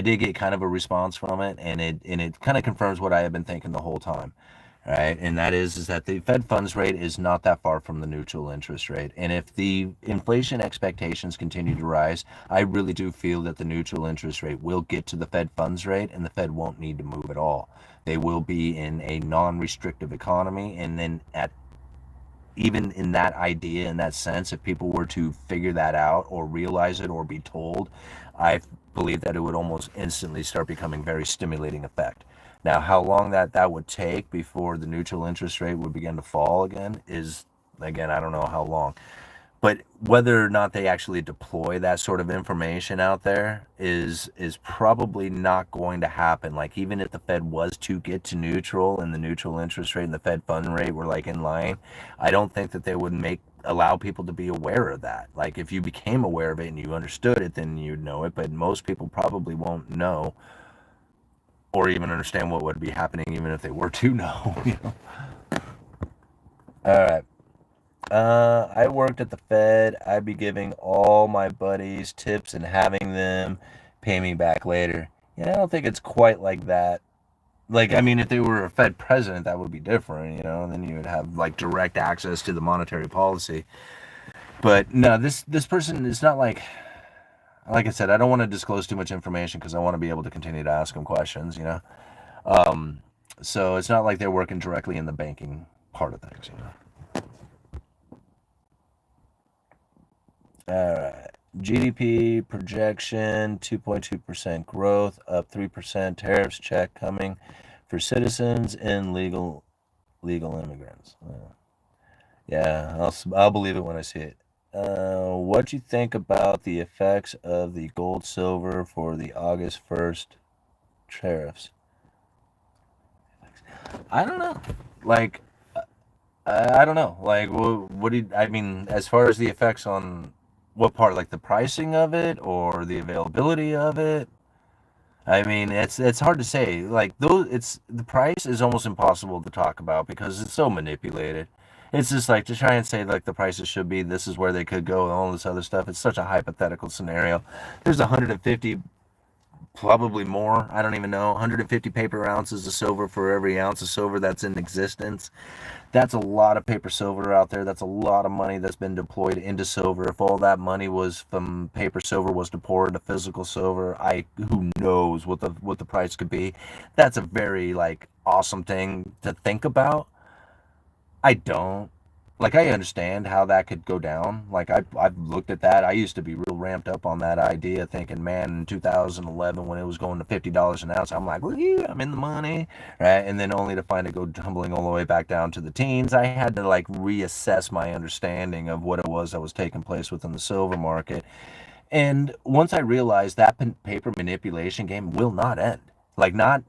did get kind of a response from it, and it kind of confirms what I have been thinking the whole time, right? And that is that the Fed funds rate is not that far from the neutral interest rate. And if the inflation expectations continue to rise, I really do feel that the neutral interest rate will get to the Fed funds rate, and the Fed won't need to move at all. They will be in a non-restrictive economy, and then at even in that idea, in that sense, if people were to figure that out or realize it or be told, I believe that it would almost instantly start becoming very stimulating effect. Now, how long that would take before the neutral interest rate would begin to fall again is, again, I don't know how long. But whether or not they actually deploy that sort of information out there is probably not going to happen. Like, even if the Fed was to get to neutral and the neutral interest rate and the Fed fund rate were like in line, I don't think that they would allow people to be aware of that. Like, if you became aware of it and you understood it, then you'd know it. But most people probably won't know or even understand what would be happening, even if they were to know. All right. I worked at the Fed. I'd be giving all my buddies tips and having them pay me back later. Yeah, I don't think it's quite like that. Like, I mean, if they were a Fed president, that would be different, and then you would have like direct access to the monetary policy. But no, this person is not like I said, I don't want to disclose too much information because I want to be able to continue to ask them questions. Um, so it's not like they're working directly in the banking part of things. All right. GDP projection 2.2% growth, up 3%. Tariffs check coming for citizens and legal immigrants. Yeah, I'll believe it when I see it. What do you think about the effects of the gold silver for the August 1st tariffs? I don't know. Like, I don't know. Like, what do you, I mean, as far as the effects on what part, like the pricing of it or the availability of it? I mean, it's hard to say. Like, the price is almost impossible to talk about because it's so manipulated. It's just like to try and say like the prices should be, this is where they could go, and all this other stuff. It's such a hypothetical scenario. There's 150, probably more. I don't even know. 150 paper ounces of silver for every ounce of silver that's in existence. That's a lot of paper silver out there. That's a lot of money that's been deployed into silver. If all that money was from paper silver was to pour into physical silver, who knows what the price could be. That's a very like awesome thing to think about. I don't. like I understand how that could go down. Like I've looked at that. I used to be real ramped up on that idea, thinking, man, in 2011 when it was going to $50 an ounce, I'm like, well, yeah, I'm in the money, right? And then only to find it go tumbling all the way back down to the teens. I had to like reassess my understanding of what it was that was taking place within the silver market. And once I realized that paper manipulation game will not end, like not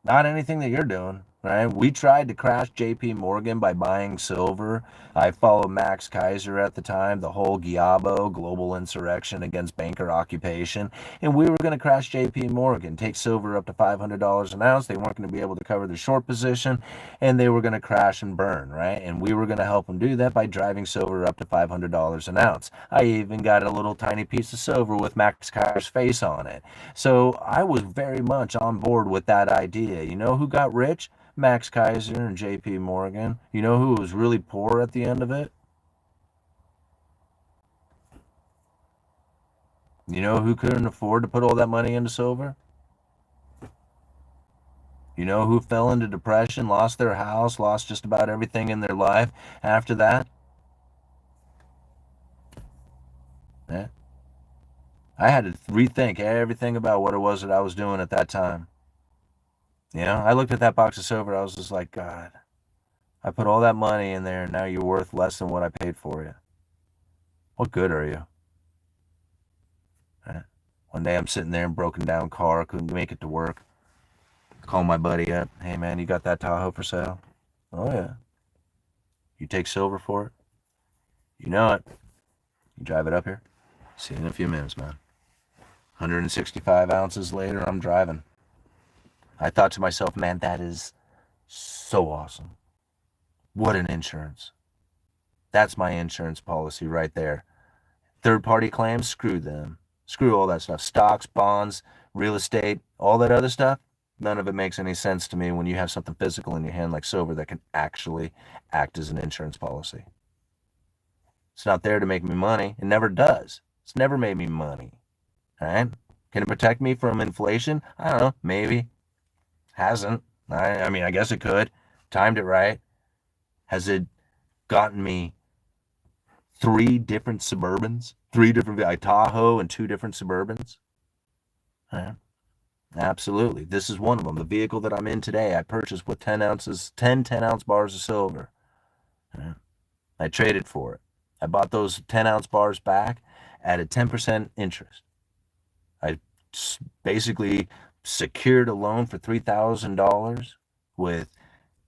anything that you're doing, right? We tried to crash JP Morgan by buying silver. I followed Max Kaiser at the time, the whole GIABO, global insurrection against banker occupation. And we were going to crash JP Morgan, take silver up to $500 an ounce. They weren't going to be able to cover their short position, and they were going to crash and burn, right? And we were going to help them do that by driving silver up to $500 an ounce. I even got a little tiny piece of silver with Max Kaiser's face on it. So I was very much on board with that idea. You know who got rich? Max Kaiser and JP Morgan. You know who was really poor at the end of it? You know who couldn't afford to put all that money into silver? You know who fell into depression, lost their house, lost just about everything in their life after that? Yeah. I had to rethink everything about what it was that I was doing at that time. You know, I looked at that box of silver, I was just like, God, I put all that money in there, and now you're worth less than what I paid for you. What good are you? Right? One day I'm sitting there in broken down car, couldn't make it to work. Call my buddy up. Hey man, you got that Tahoe for sale? Oh yeah. You take silver for it? You know it. You drive it up here? See you in a few minutes, man. 165 ounces later, I'm driving. I thought to myself, man, that is so awesome. What an insurance. That's my insurance policy right there. Third party claims, screw them. Screw all that stuff. Stocks, bonds, real estate, all that other stuff. None of it makes any sense to me when you have something physical in your hand like silver that can actually act as an insurance policy. It's not there to make me money. It never does. It's never made me money. All right? Can it protect me from inflation? I don't know. Maybe. Hasn't. I mean, I guess it could. Timed it right. Has it gotten me 3 different Suburbans? 3 different Tahoe and 2 different Suburbans? Yeah, absolutely. This is one of them. The vehicle that I'm in today, I purchased with 10 ounces, 10 10-ounce bars of silver. Yeah. I traded for it. I bought those 10-ounce bars back at a 10% interest. I basically secured a loan for $3,000 with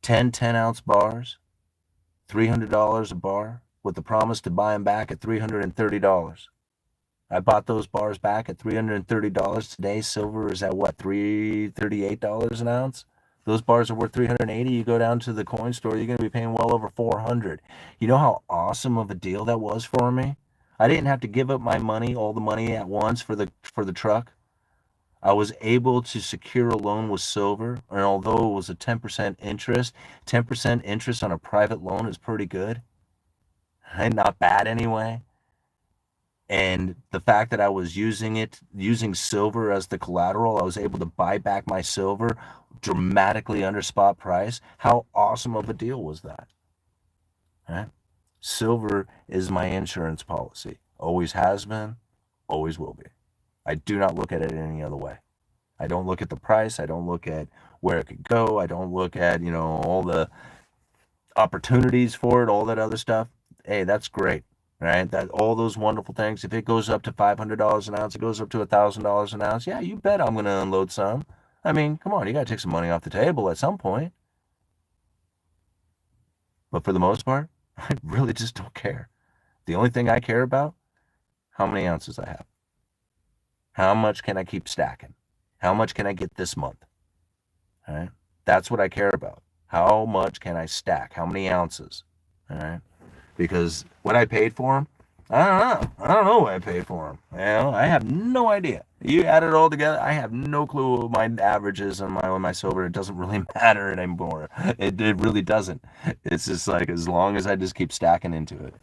10 10-ounce bars, $300 a bar, with the promise to buy them back at $330. I bought those bars back at $330. Today, silver is at what, $338 an ounce? Those bars are worth $380. You go down to the coin store, you're going to be paying well over $400. You know how awesome of a deal that was for me? I didn't have to give up my money, all the money at once for the truck. I was able to secure a loan with silver, and although it was a 10% interest, 10% interest on a private loan is pretty good. And not bad anyway. And the fact that I was using silver as the collateral, I was able to buy back my silver dramatically under spot price. How awesome of a deal was that? Right? Silver is my insurance policy. Always has been, always will be. I do not look at it any other way. I don't look at the price. I don't look at where it could go. I don't look at, all the opportunities for it, all that other stuff. Hey, that's great, right? That all those wonderful things. If it goes up to $500 an ounce, it goes up to $1,000 an ounce. Yeah, you bet I'm going to unload some. I mean, come on, you got to take some money off the table at some point. But for the most part, I really just don't care. The only thing I care about, how many ounces I have. How much can I keep stacking? How much can I get this month? All right. That's what I care about. How much can I stack? How many ounces? All right. Because what I paid for them, I don't know. I don't know what I paid for them. I have no idea. You add it all together, I have no clue what my average is on my silver. It doesn't really matter anymore. It really doesn't. It's just like as long as I just keep stacking into it.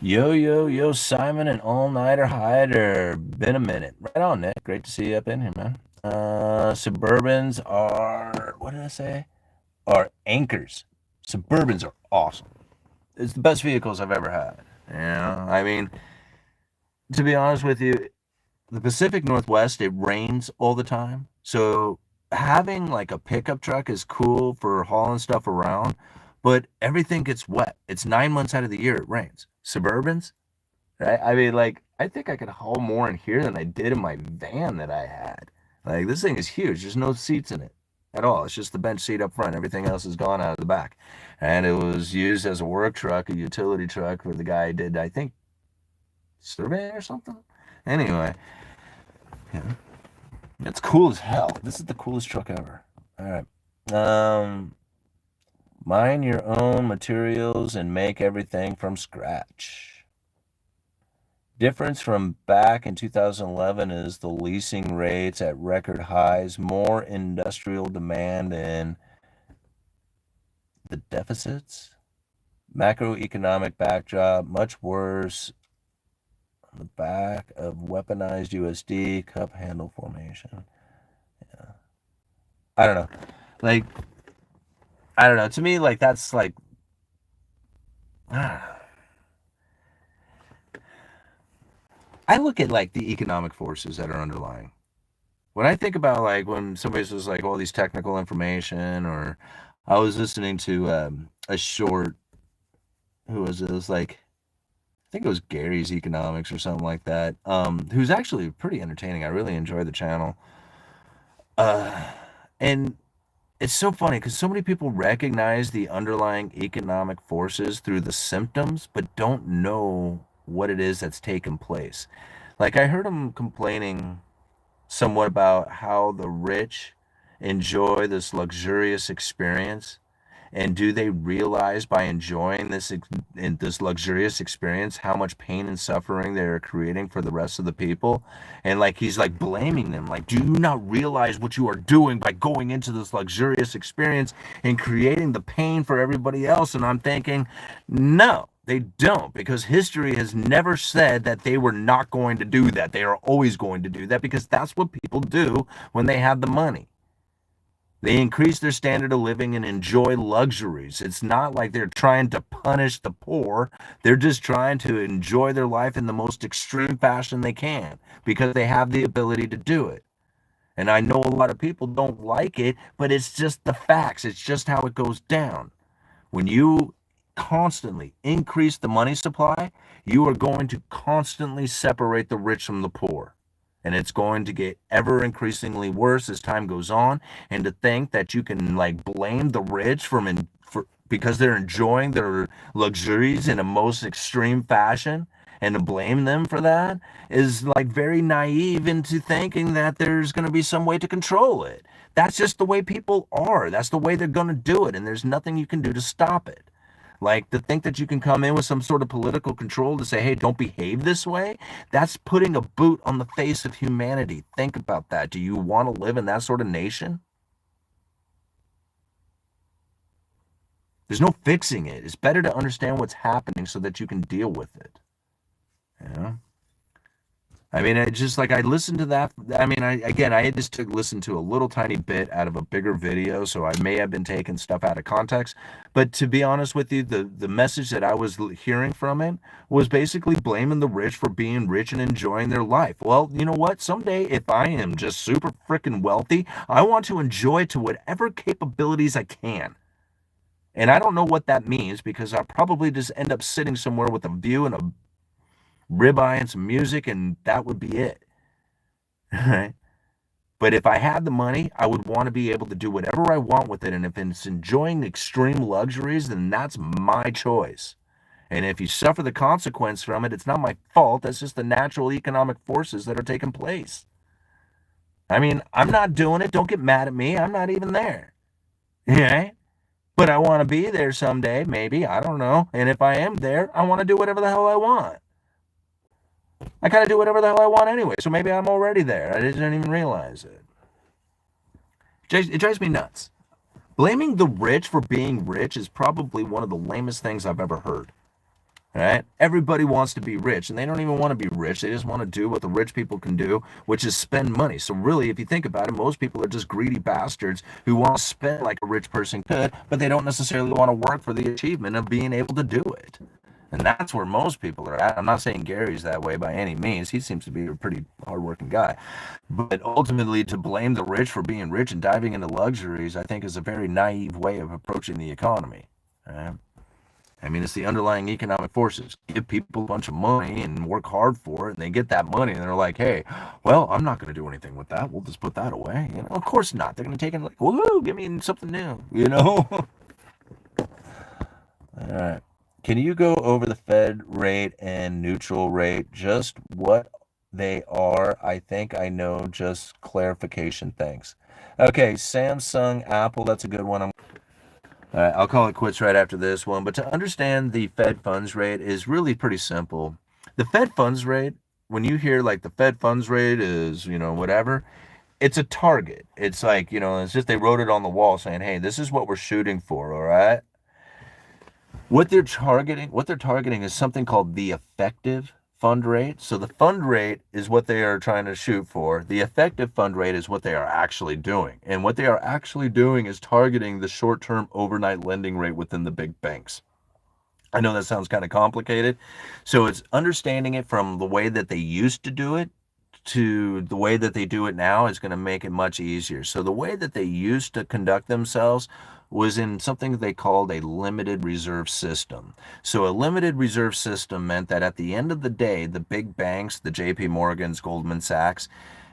Yo, Simon and All-Nighter Hider. Been a minute. Right on, Nick. Great to see you up in here, man. Suburbans are, what did I say? Are anchors. Suburbans are awesome. It's the best vehicles I've ever had. I mean, to be honest with you, the Pacific Northwest, it rains all the time. So having like a pickup truck is cool for hauling stuff around, but everything gets wet. It's 9 months out of the year it rains. Suburbans, right? I mean, like, I think I could haul more in here than I did in my van that I had. Like, this thing is huge. There's no seats in it at all. It's just the bench seat up front. Everything else is gone out of the back. And it was used as a work truck, a utility truck, where the guy did, I think, survey or something. Anyway, yeah, it's cool as hell. This is the coolest truck ever. All right. Mine your own materials and make everything from scratch. Difference from back in 2011 is the leasing rates at record highs, more industrial demand, and the deficits. Macroeconomic backdrop, much worse. On the back of weaponized USD, cup handle formation. Yeah. I don't know. Like, I don't know. To me, like, that's like, I look at like the economic forces that are underlying. When I think about like when somebody says like all these technical information, or I was listening to a short, who was it? It was like, I think it was Gary's Economics or something like that, who's actually pretty entertaining. I really enjoy the channel. And it's so funny because so many people recognize the underlying economic forces through the symptoms, but don't know what it is that's taken place. Like I heard him complaining somewhat about how the rich enjoy this luxurious experience, and do they realize by enjoying in this luxurious experience how much pain and suffering they're creating for the rest of the people? And like he's like blaming them, like, do you not realize what you are doing by going into this luxurious experience and creating the pain for everybody else? And I'm thinking, no, they don't, because history has never said that they were not going to do that. They are always going to do that because that's what people do when they have the money. They increase their standard of living and enjoy luxuries. It's not like they're trying to punish the poor. They're just trying to enjoy their life in the most extreme fashion they can because they have the ability to do it. And I know a lot of people don't like it, but it's just the facts. It's just how it goes down. When you constantly increase the money supply, you are going to constantly separate the rich from the poor. And it's going to get ever increasingly worse as time goes on. And to think that you can like blame the rich because they're enjoying their luxuries in a most extreme fashion, and to blame them for that is like very naive into thinking that there's going to be some way to control it. That's just the way people are. That's the way they're going to do it. And there's nothing you can do to stop it. Like, to think that you can come in with some sort of political control to say, hey, don't behave this way, that's putting a boot on the face of humanity. Think about that. Do you want to live in that sort of nation? There's no fixing it. It's better to understand what's happening so that you can deal with it. I mean, I just like I listened to that. I mean, I just listened to a little tiny bit out of a bigger video, so I may have been taking stuff out of context. But to be honest with you, the message that I was hearing from it was basically blaming the rich for being rich and enjoying their life. Well, you know what? Someday, if I am just super freaking wealthy, I want to enjoy to whatever capabilities I can. And I don't know what that means, because I'll probably just end up sitting somewhere with a view and a ribeye and some music, and that would be it. Right? But if I had the money, I would want to be able to do whatever I want with it. And if it's enjoying extreme luxuries, then that's my choice. And if you suffer the consequence from it, it's not my fault. That's just the natural economic forces that are taking place. I mean, I'm not doing it. Don't get mad at me. I'm not even there. Right? But I want to be there someday, maybe. I don't know. And if I am there, I want to do whatever the hell I want. I kind of do whatever the hell I want anyway, so maybe I'm already there. I didn't even realize it. It drives me nuts. Blaming the rich for being rich is probably one of the lamest things I've ever heard. Right? Everybody wants to be rich, and they don't even want to be rich. They just want to do what the rich people can do, which is spend money. So really, if you think about it, most people are just greedy bastards who want to spend like a rich person could, but they don't necessarily want to work for the achievement of being able to do it. And that's where most people are at. I'm not saying Gary's that way by any means. He seems to be a pretty hardworking guy. But ultimately, to blame the rich for being rich and diving into luxuries, I think is a very naive way of approaching the economy. Right? I mean, it's the underlying economic forces. Give people a bunch of money and work hard for it, and they get that money, and they're like, hey, well, I'm not going to do anything with that. We'll just put that away. You know, of course not. They're going to take it like, woohoo, give me something new, you know? All right. Can you go over the Fed rate and neutral rate, just what they are? I think I know, just clarification. Thanks. Okay, Samsung, Apple, that's a good one. All right, I'll call it quits right after this one. But to understand the Fed funds rate is really pretty simple. The Fed funds rate, when you hear like the Fed funds rate is, whatever, it's a target. It's like, it's just they wrote it on the wall saying, hey, this is what we're shooting for, all right? What they're targeting is something called the effective fund rate. So the fund rate is what they are trying to shoot for. The effective fund rate is what they are actually doing. And what they are actually doing is targeting the short-term overnight lending rate within the big banks. I know that sounds kind of complicated. So it's understanding it from the way that they used to do it to the way that they do it now is going to make it much easier. So the way that they used to conduct themselves was in something they called a limited reserve system. So a limited reserve system meant that at the end of the day, the big banks, the JP Morgans, Goldman Sachs,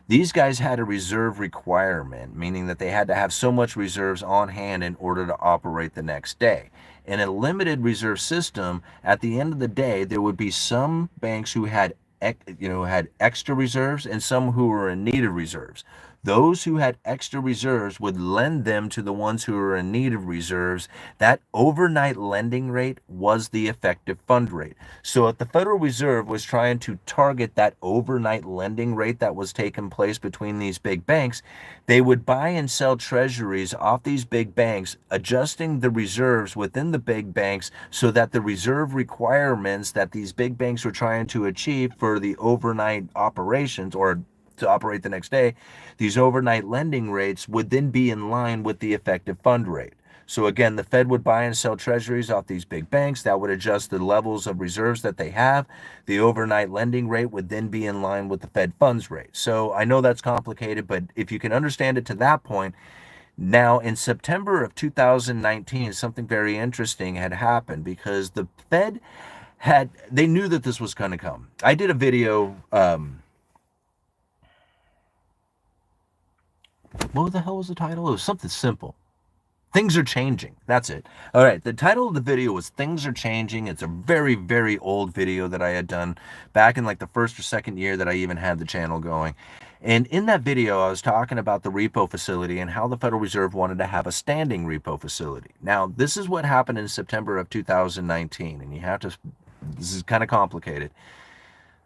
these guys had a reserve requirement, meaning that they had to have so much reserves on hand in order to operate the next day. In a limited reserve system, at the end of the day, there would be some banks who had extra reserves and some who were in need of reserves. Those who had extra reserves would lend them to the ones who were in need of reserves. That overnight lending rate was the effective fund rate. So if the Federal Reserve was trying to target that overnight lending rate that was taking place between these big banks, they would buy and sell treasuries off these big banks, adjusting the reserves within the big banks so that the reserve requirements that these big banks were trying to achieve for the overnight operations or to operate the next day, these overnight lending rates would then be in line with the effective fund rate. So again, the Fed would buy and sell treasuries off these big banks. That would adjust the levels of reserves that they have. The overnight lending rate would then be in line with the Fed funds rate. So I know that's complicated, but if you can understand it to that point, now in September of 2019, something very interesting had happened because the Fed they knew that this was going to come. I did a video, what the hell was the title? It was something simple. Things are changing. That's it. All right. The title of the video was Things Are Changing. It's a very, very old video that I had done back in like the first or second year that I even had the channel going. And in that video, I was talking about the repo facility and how the Federal Reserve wanted to have a standing repo facility. Now, this is what happened in September of 2019. And this is kind of complicated.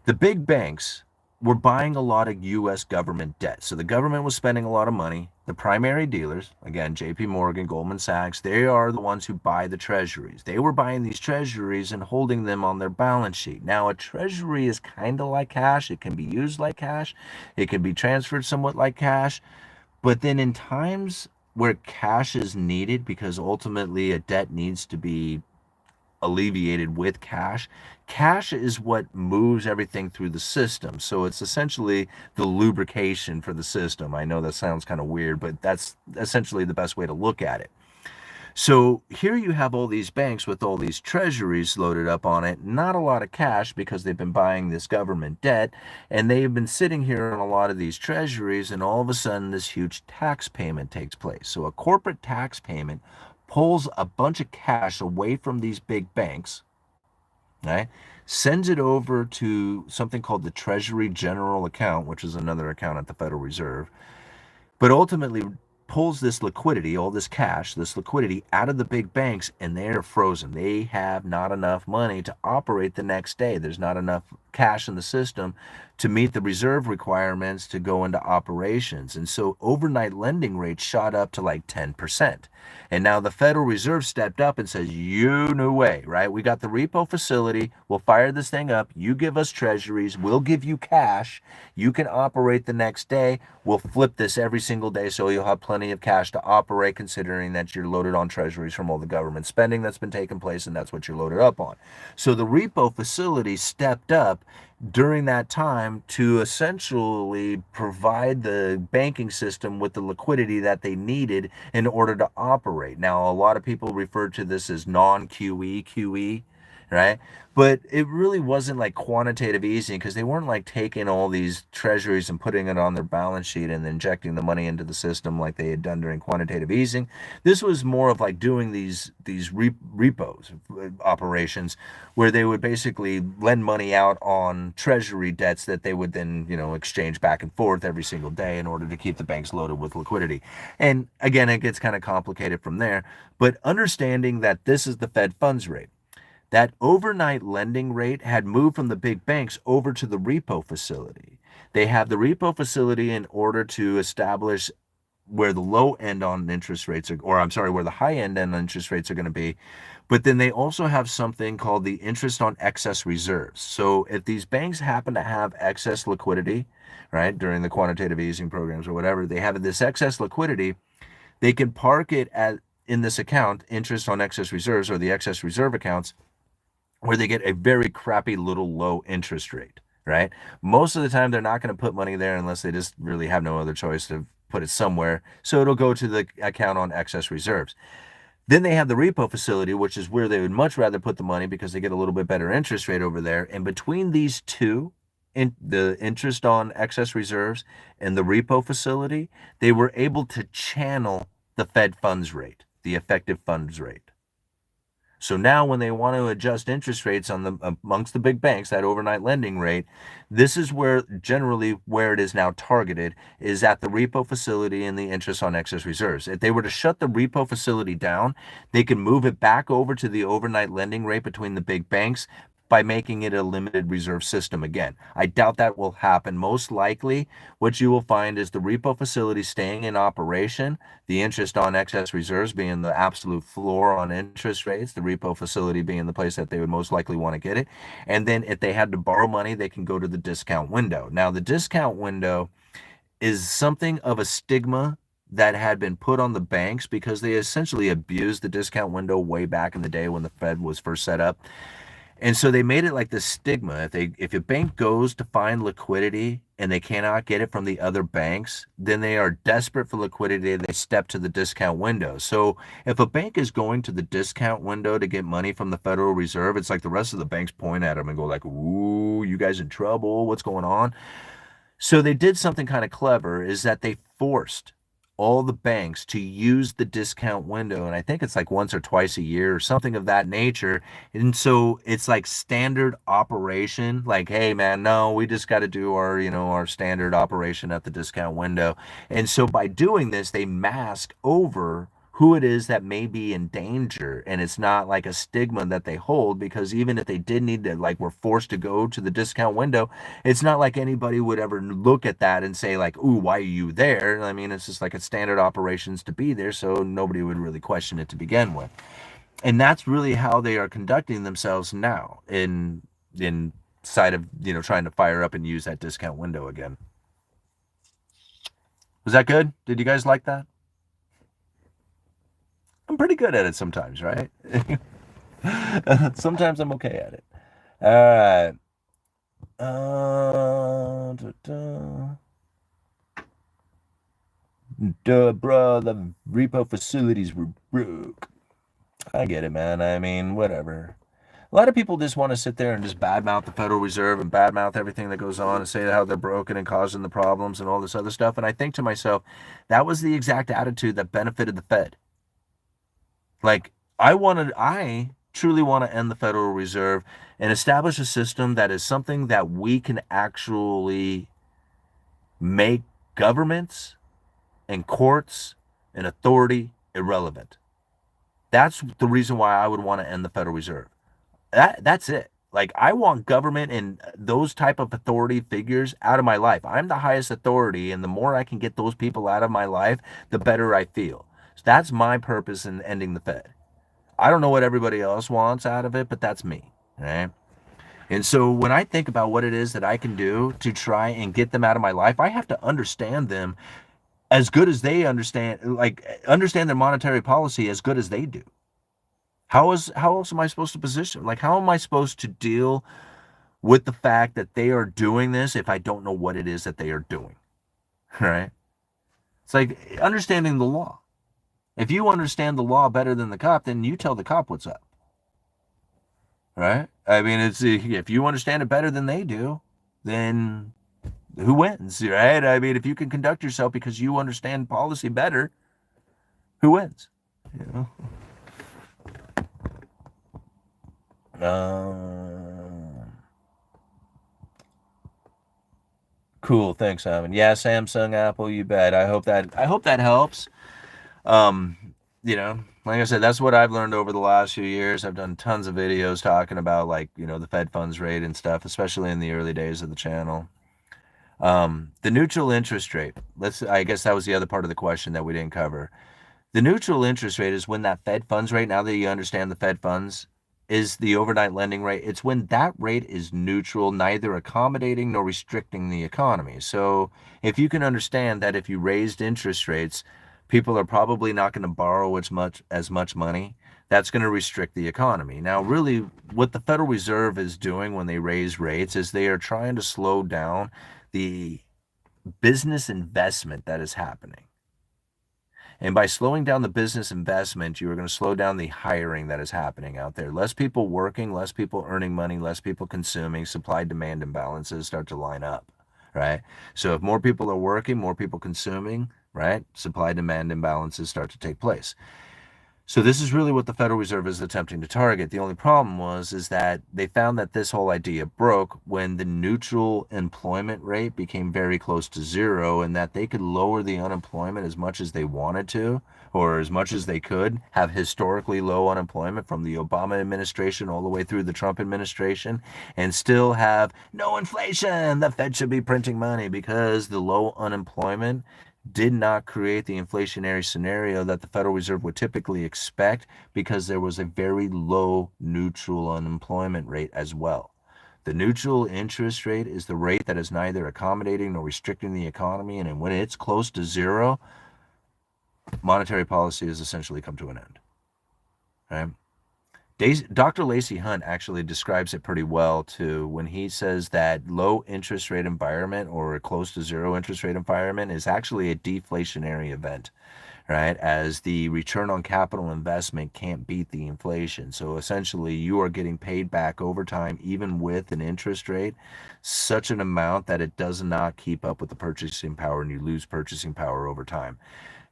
The big banks were buying a lot of U.S. government debt. So the government was spending a lot of money. The primary dealers, again, JP Morgan, Goldman Sachs, they are the ones who buy the treasuries. They were buying these treasuries and holding them on their balance sheet. Now, a treasury is kind of like cash. It can be used like cash. It can be transferred somewhat like cash. But then in times where cash is needed, because ultimately a debt needs to be alleviated with cash. Cash is what moves everything through the system. So it's essentially the lubrication for the system. I know that sounds kind of weird, but that's essentially the best way to look at it. So here you have all these banks with all these treasuries loaded up on it, not a lot of cash because they've been buying this government debt, and they've been sitting here on a lot of these treasuries, and all of a sudden this huge tax payment takes place. So a corporate tax payment pulls a bunch of cash away from these big banks, right? Sends it over to something called the Treasury General Account, which is another account at the Federal Reserve, but ultimately pulls this liquidity, all this cash, this liquidity out of the big banks, and they're frozen. They have not enough money to operate the next day. There's not enough cash in the system to meet the reserve requirements to go into operations. And so overnight lending rates shot up to like 10%. And now the Federal Reserve stepped up and says, you no way, right? We got the repo facility. We'll fire this thing up. You give us treasuries. We'll give you cash. You can operate the next day. We'll flip this every single day so you'll have plenty of cash to operate, considering that you're loaded on treasuries from all the government spending that's been taking place, and that's what you're loaded up on. So the repo facility stepped up during that time to essentially provide the banking system with the liquidity that they needed in order to operate. Now, a lot of people refer to this as non-QE, QE, right? But it really wasn't like quantitative easing, because they weren't like taking all these treasuries and putting it on their balance sheet and injecting the money into the system like they had done during quantitative easing. This was more of like doing these repos operations where they would basically lend money out on treasury debts that they would then, exchange back and forth every single day in order to keep the banks loaded with liquidity. And again, it gets kind of complicated from there. But understanding that this is the Fed funds rate, that overnight lending rate had moved from the big banks over to the repo facility. They have the repo facility in order to establish where the low end on interest rates are, or I'm sorry, where the high end on interest rates are going to be. But then they also have something called the interest on excess reserves. So if these banks happen to have excess liquidity, right, during the quantitative easing programs or whatever, they have this excess liquidity, they can park it in this account, interest on excess reserves, or the excess reserve accounts, where they get a very crappy little low interest rate, right? Most of the time, they're not going to put money there unless they just really have no other choice to put it somewhere. So it'll go to the account on excess reserves. Then they have the repo facility, which is where they would much rather put the money because they get a little bit better interest rate over there. And between these two, the interest on excess reserves and the repo facility, they were able to channel the Fed funds rate, the effective funds rate. So now when they want to adjust interest rates amongst the big banks, that overnight lending rate, this is where generally where it is now targeted, is at the repo facility and the interest on excess reserves. If they were to shut the repo facility down, they can move it back over to the overnight lending rate between the big banks by making it a limited reserve system again. I doubt that will happen. Most likely, what you will find is the repo facility staying in operation, the interest on excess reserves being the absolute floor on interest rates, the repo facility being the place that they would most likely want to get it. And then if they had to borrow money, they can go to the discount window. Now, the discount window is something of a stigma that had been put on the banks because they essentially abused the discount window way back in the day when the Fed was first set up. And so they made it like this stigma. If a bank goes to find liquidity and they cannot get it from the other banks, then they are desperate for liquidity. They step to the discount window. So if a bank is going to the discount window to get money from the Federal Reserve, it's like the rest of the banks point at them and go like, ooh, you guys in trouble. What's going on? So they did something kind of clever, is that they forced all the banks to use the discount window. And I think it's like once or twice a year or something of that nature. And so it's like standard operation, like, hey man, no, we just got to do our standard operation at the discount window. And so by doing this, they mask over who it is that may be in danger. And it's not like a stigma that they hold, because even if they did need to, like, were forced to go to the discount window, it's not like anybody would ever look at that and say like, ooh, why are you there? I mean, it's just like a standard operations to be there. So nobody would really question it to begin with. And that's really how they are conducting themselves now in side of, trying to fire up and use that discount window again. Was that good? Did you guys like that? I'm pretty good at it sometimes, right? Sometimes I'm okay at it. All right. Duh, bro, the repo facilities were broke. I get it, man. I mean, whatever. A lot of people just want to sit there and just badmouth the Federal Reserve and badmouth everything that goes on and say how they're broken and causing the problems and all this other stuff. And I think to myself, that was the exact attitude that benefited the Fed. Like, I truly want to end the Federal Reserve and establish a system that is something that we can actually make governments and courts and authority irrelevant. That's the reason why I would want to end the Federal Reserve. That's it. Like, I want government and those type of authority figures out of my life. I'm the highest authority, and the more I can get those people out of my life, the better I feel. So that's my purpose in ending the Fed. I don't know what everybody else wants out of it, but that's me, right? And so when I think about what it is that I can do to try and get them out of my life, I have to understand them as good as they understand, like understand their monetary policy as good as they do. How else am I supposed to position? Like, how am I supposed to deal with the fact that they are doing this if I don't know what it is that they are doing? Right? It's like understanding the law. If you understand the law better than the cop, then you tell the cop what's up. Right? I mean, it's if you understand it better than they do, then who wins, right? I mean, if you can conduct yourself because you understand policy better, who wins? You know? Cool. Thanks, Simon. Yeah, Samsung, Apple, you bet. I hope that helps. Um, like I said, that's what I've learned over the last few years. I've done tons of videos talking about like, the Fed funds rate and stuff, especially in the early days of the channel. The neutral interest rate. I guess that was the other part of the question that we didn't cover. The neutral interest rate is when that Fed funds rate, now that you understand the Fed funds, is the overnight lending rate. It's when that rate is neutral, neither accommodating nor restricting the economy. So if you can understand that if you raised interest rates, people are probably not going to borrow as much money. That's going to restrict the economy. Now, really, what the Federal Reserve is doing when they raise rates is they are trying to slow down the business investment that is happening. And by slowing down the business investment, you are going to slow down the hiring that is happening out there. Less people working, less people earning money, less people consuming, supply-demand imbalances start to line up, right? So if more people are working, more people consuming, right? Supply-demand imbalances start to take place. So this is really what the Federal Reserve is attempting to target. The only problem is that they found that this whole idea broke when the neutral employment rate became very close to zero, and that they could lower the unemployment as much as they wanted to, or as much as they could, have historically low unemployment from the Obama administration all the way through the Trump administration, and still have no inflation. The Fed should be printing money because the low unemployment did not create the inflationary scenario that the Federal Reserve would typically expect, because there was a very low neutral unemployment rate as well. The neutral interest rate is the rate that is neither accommodating nor restricting the economy, and when it's close to zero, monetary policy has essentially come to an end. Right? Dr. Lacey Hunt actually describes it pretty well too when he says that low interest rate environment or a close to zero interest rate environment is actually a deflationary event, right? As the return on capital investment can't beat the inflation. So essentially you are getting paid back over time, even with an interest rate, such an amount that it does not keep up with the purchasing power and you lose purchasing power over time.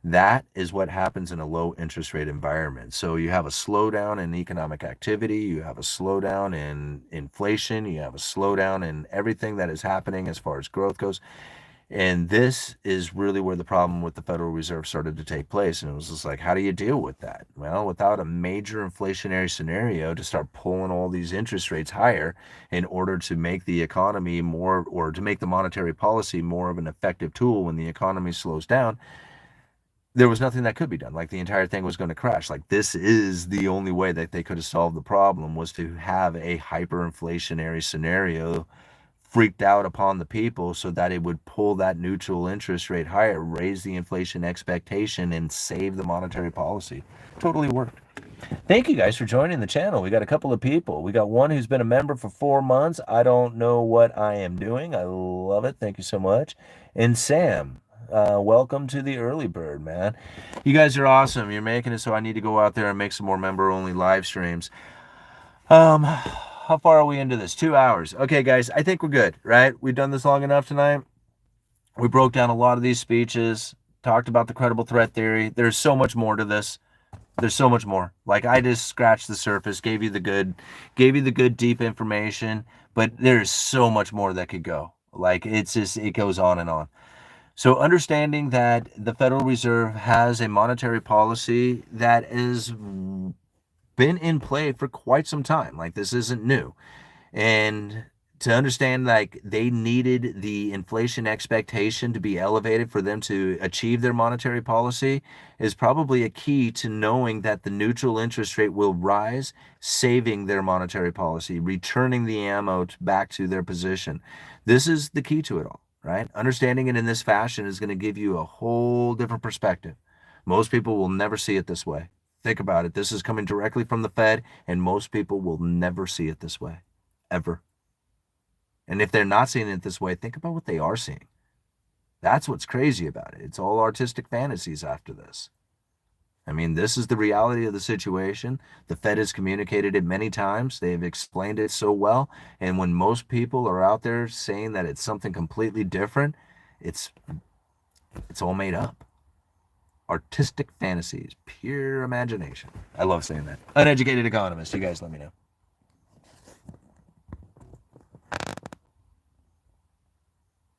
That is what happens in a low interest rate environment. So you have a slowdown in economic activity, you have a slowdown in inflation, you have a slowdown in everything that is happening as far as growth goes. And this is really where the problem with the Federal Reserve started to take place. And it was just like, how do you deal with that? Well, without a major inflationary scenario to start pulling all these interest rates higher in order to make the economy more, or to make the monetary policy more of an effective tool when the economy slows down, there was nothing that could be done. Like, the entire thing was going to crash. Like, this is the only way that they could have solved the problem, was to have a hyperinflationary scenario freaked out upon the people so that it would pull that neutral interest rate higher, raise the inflation expectation, and save the monetary policy. Totally worked. Thank you guys for joining the channel. We got a couple of people. We got one who's been a member for 4 months. I don't know what I am doing. I love it. Thank you so much. And Sam, welcome to the early bird, man. You guys are awesome. You're making it so I need to go out there and make some more member-only live streams. How far are we into this? 2 hours. Okay, guys, I think we're good, right? We've done this long enough tonight. We broke down a lot of these speeches, talked about the credible threat theory. There's so much more to this. There's so much more. Like, I just scratched the surface, gave you the good deep information, but there's so much more that could go. Like, it goes on and on. So understanding that the Federal Reserve has a monetary policy that has been in play for quite some time. Like, this isn't new. And to understand, like, they needed the inflation expectation to be elevated for them to achieve their monetary policy is probably a key to knowing that the neutral interest rate will rise, saving their monetary policy, returning the ammo back to their position. This is the key to it all, right? Understanding it in this fashion is going to give you a whole different perspective. Most people will never see it this way. Think about it. This is coming directly from the Fed, and most people will never see it this way, ever. And if they're not seeing it this way, think about what they are seeing. That's what's crazy about it. It's all artistic fantasies after this. I mean, this is the reality of the situation. The Fed has communicated it many times. They have explained it so well. And when most people are out there saying that it's something completely different, it's all made up. Artistic fantasies, pure imagination. I love saying that. Uneducated economist. You guys let me know.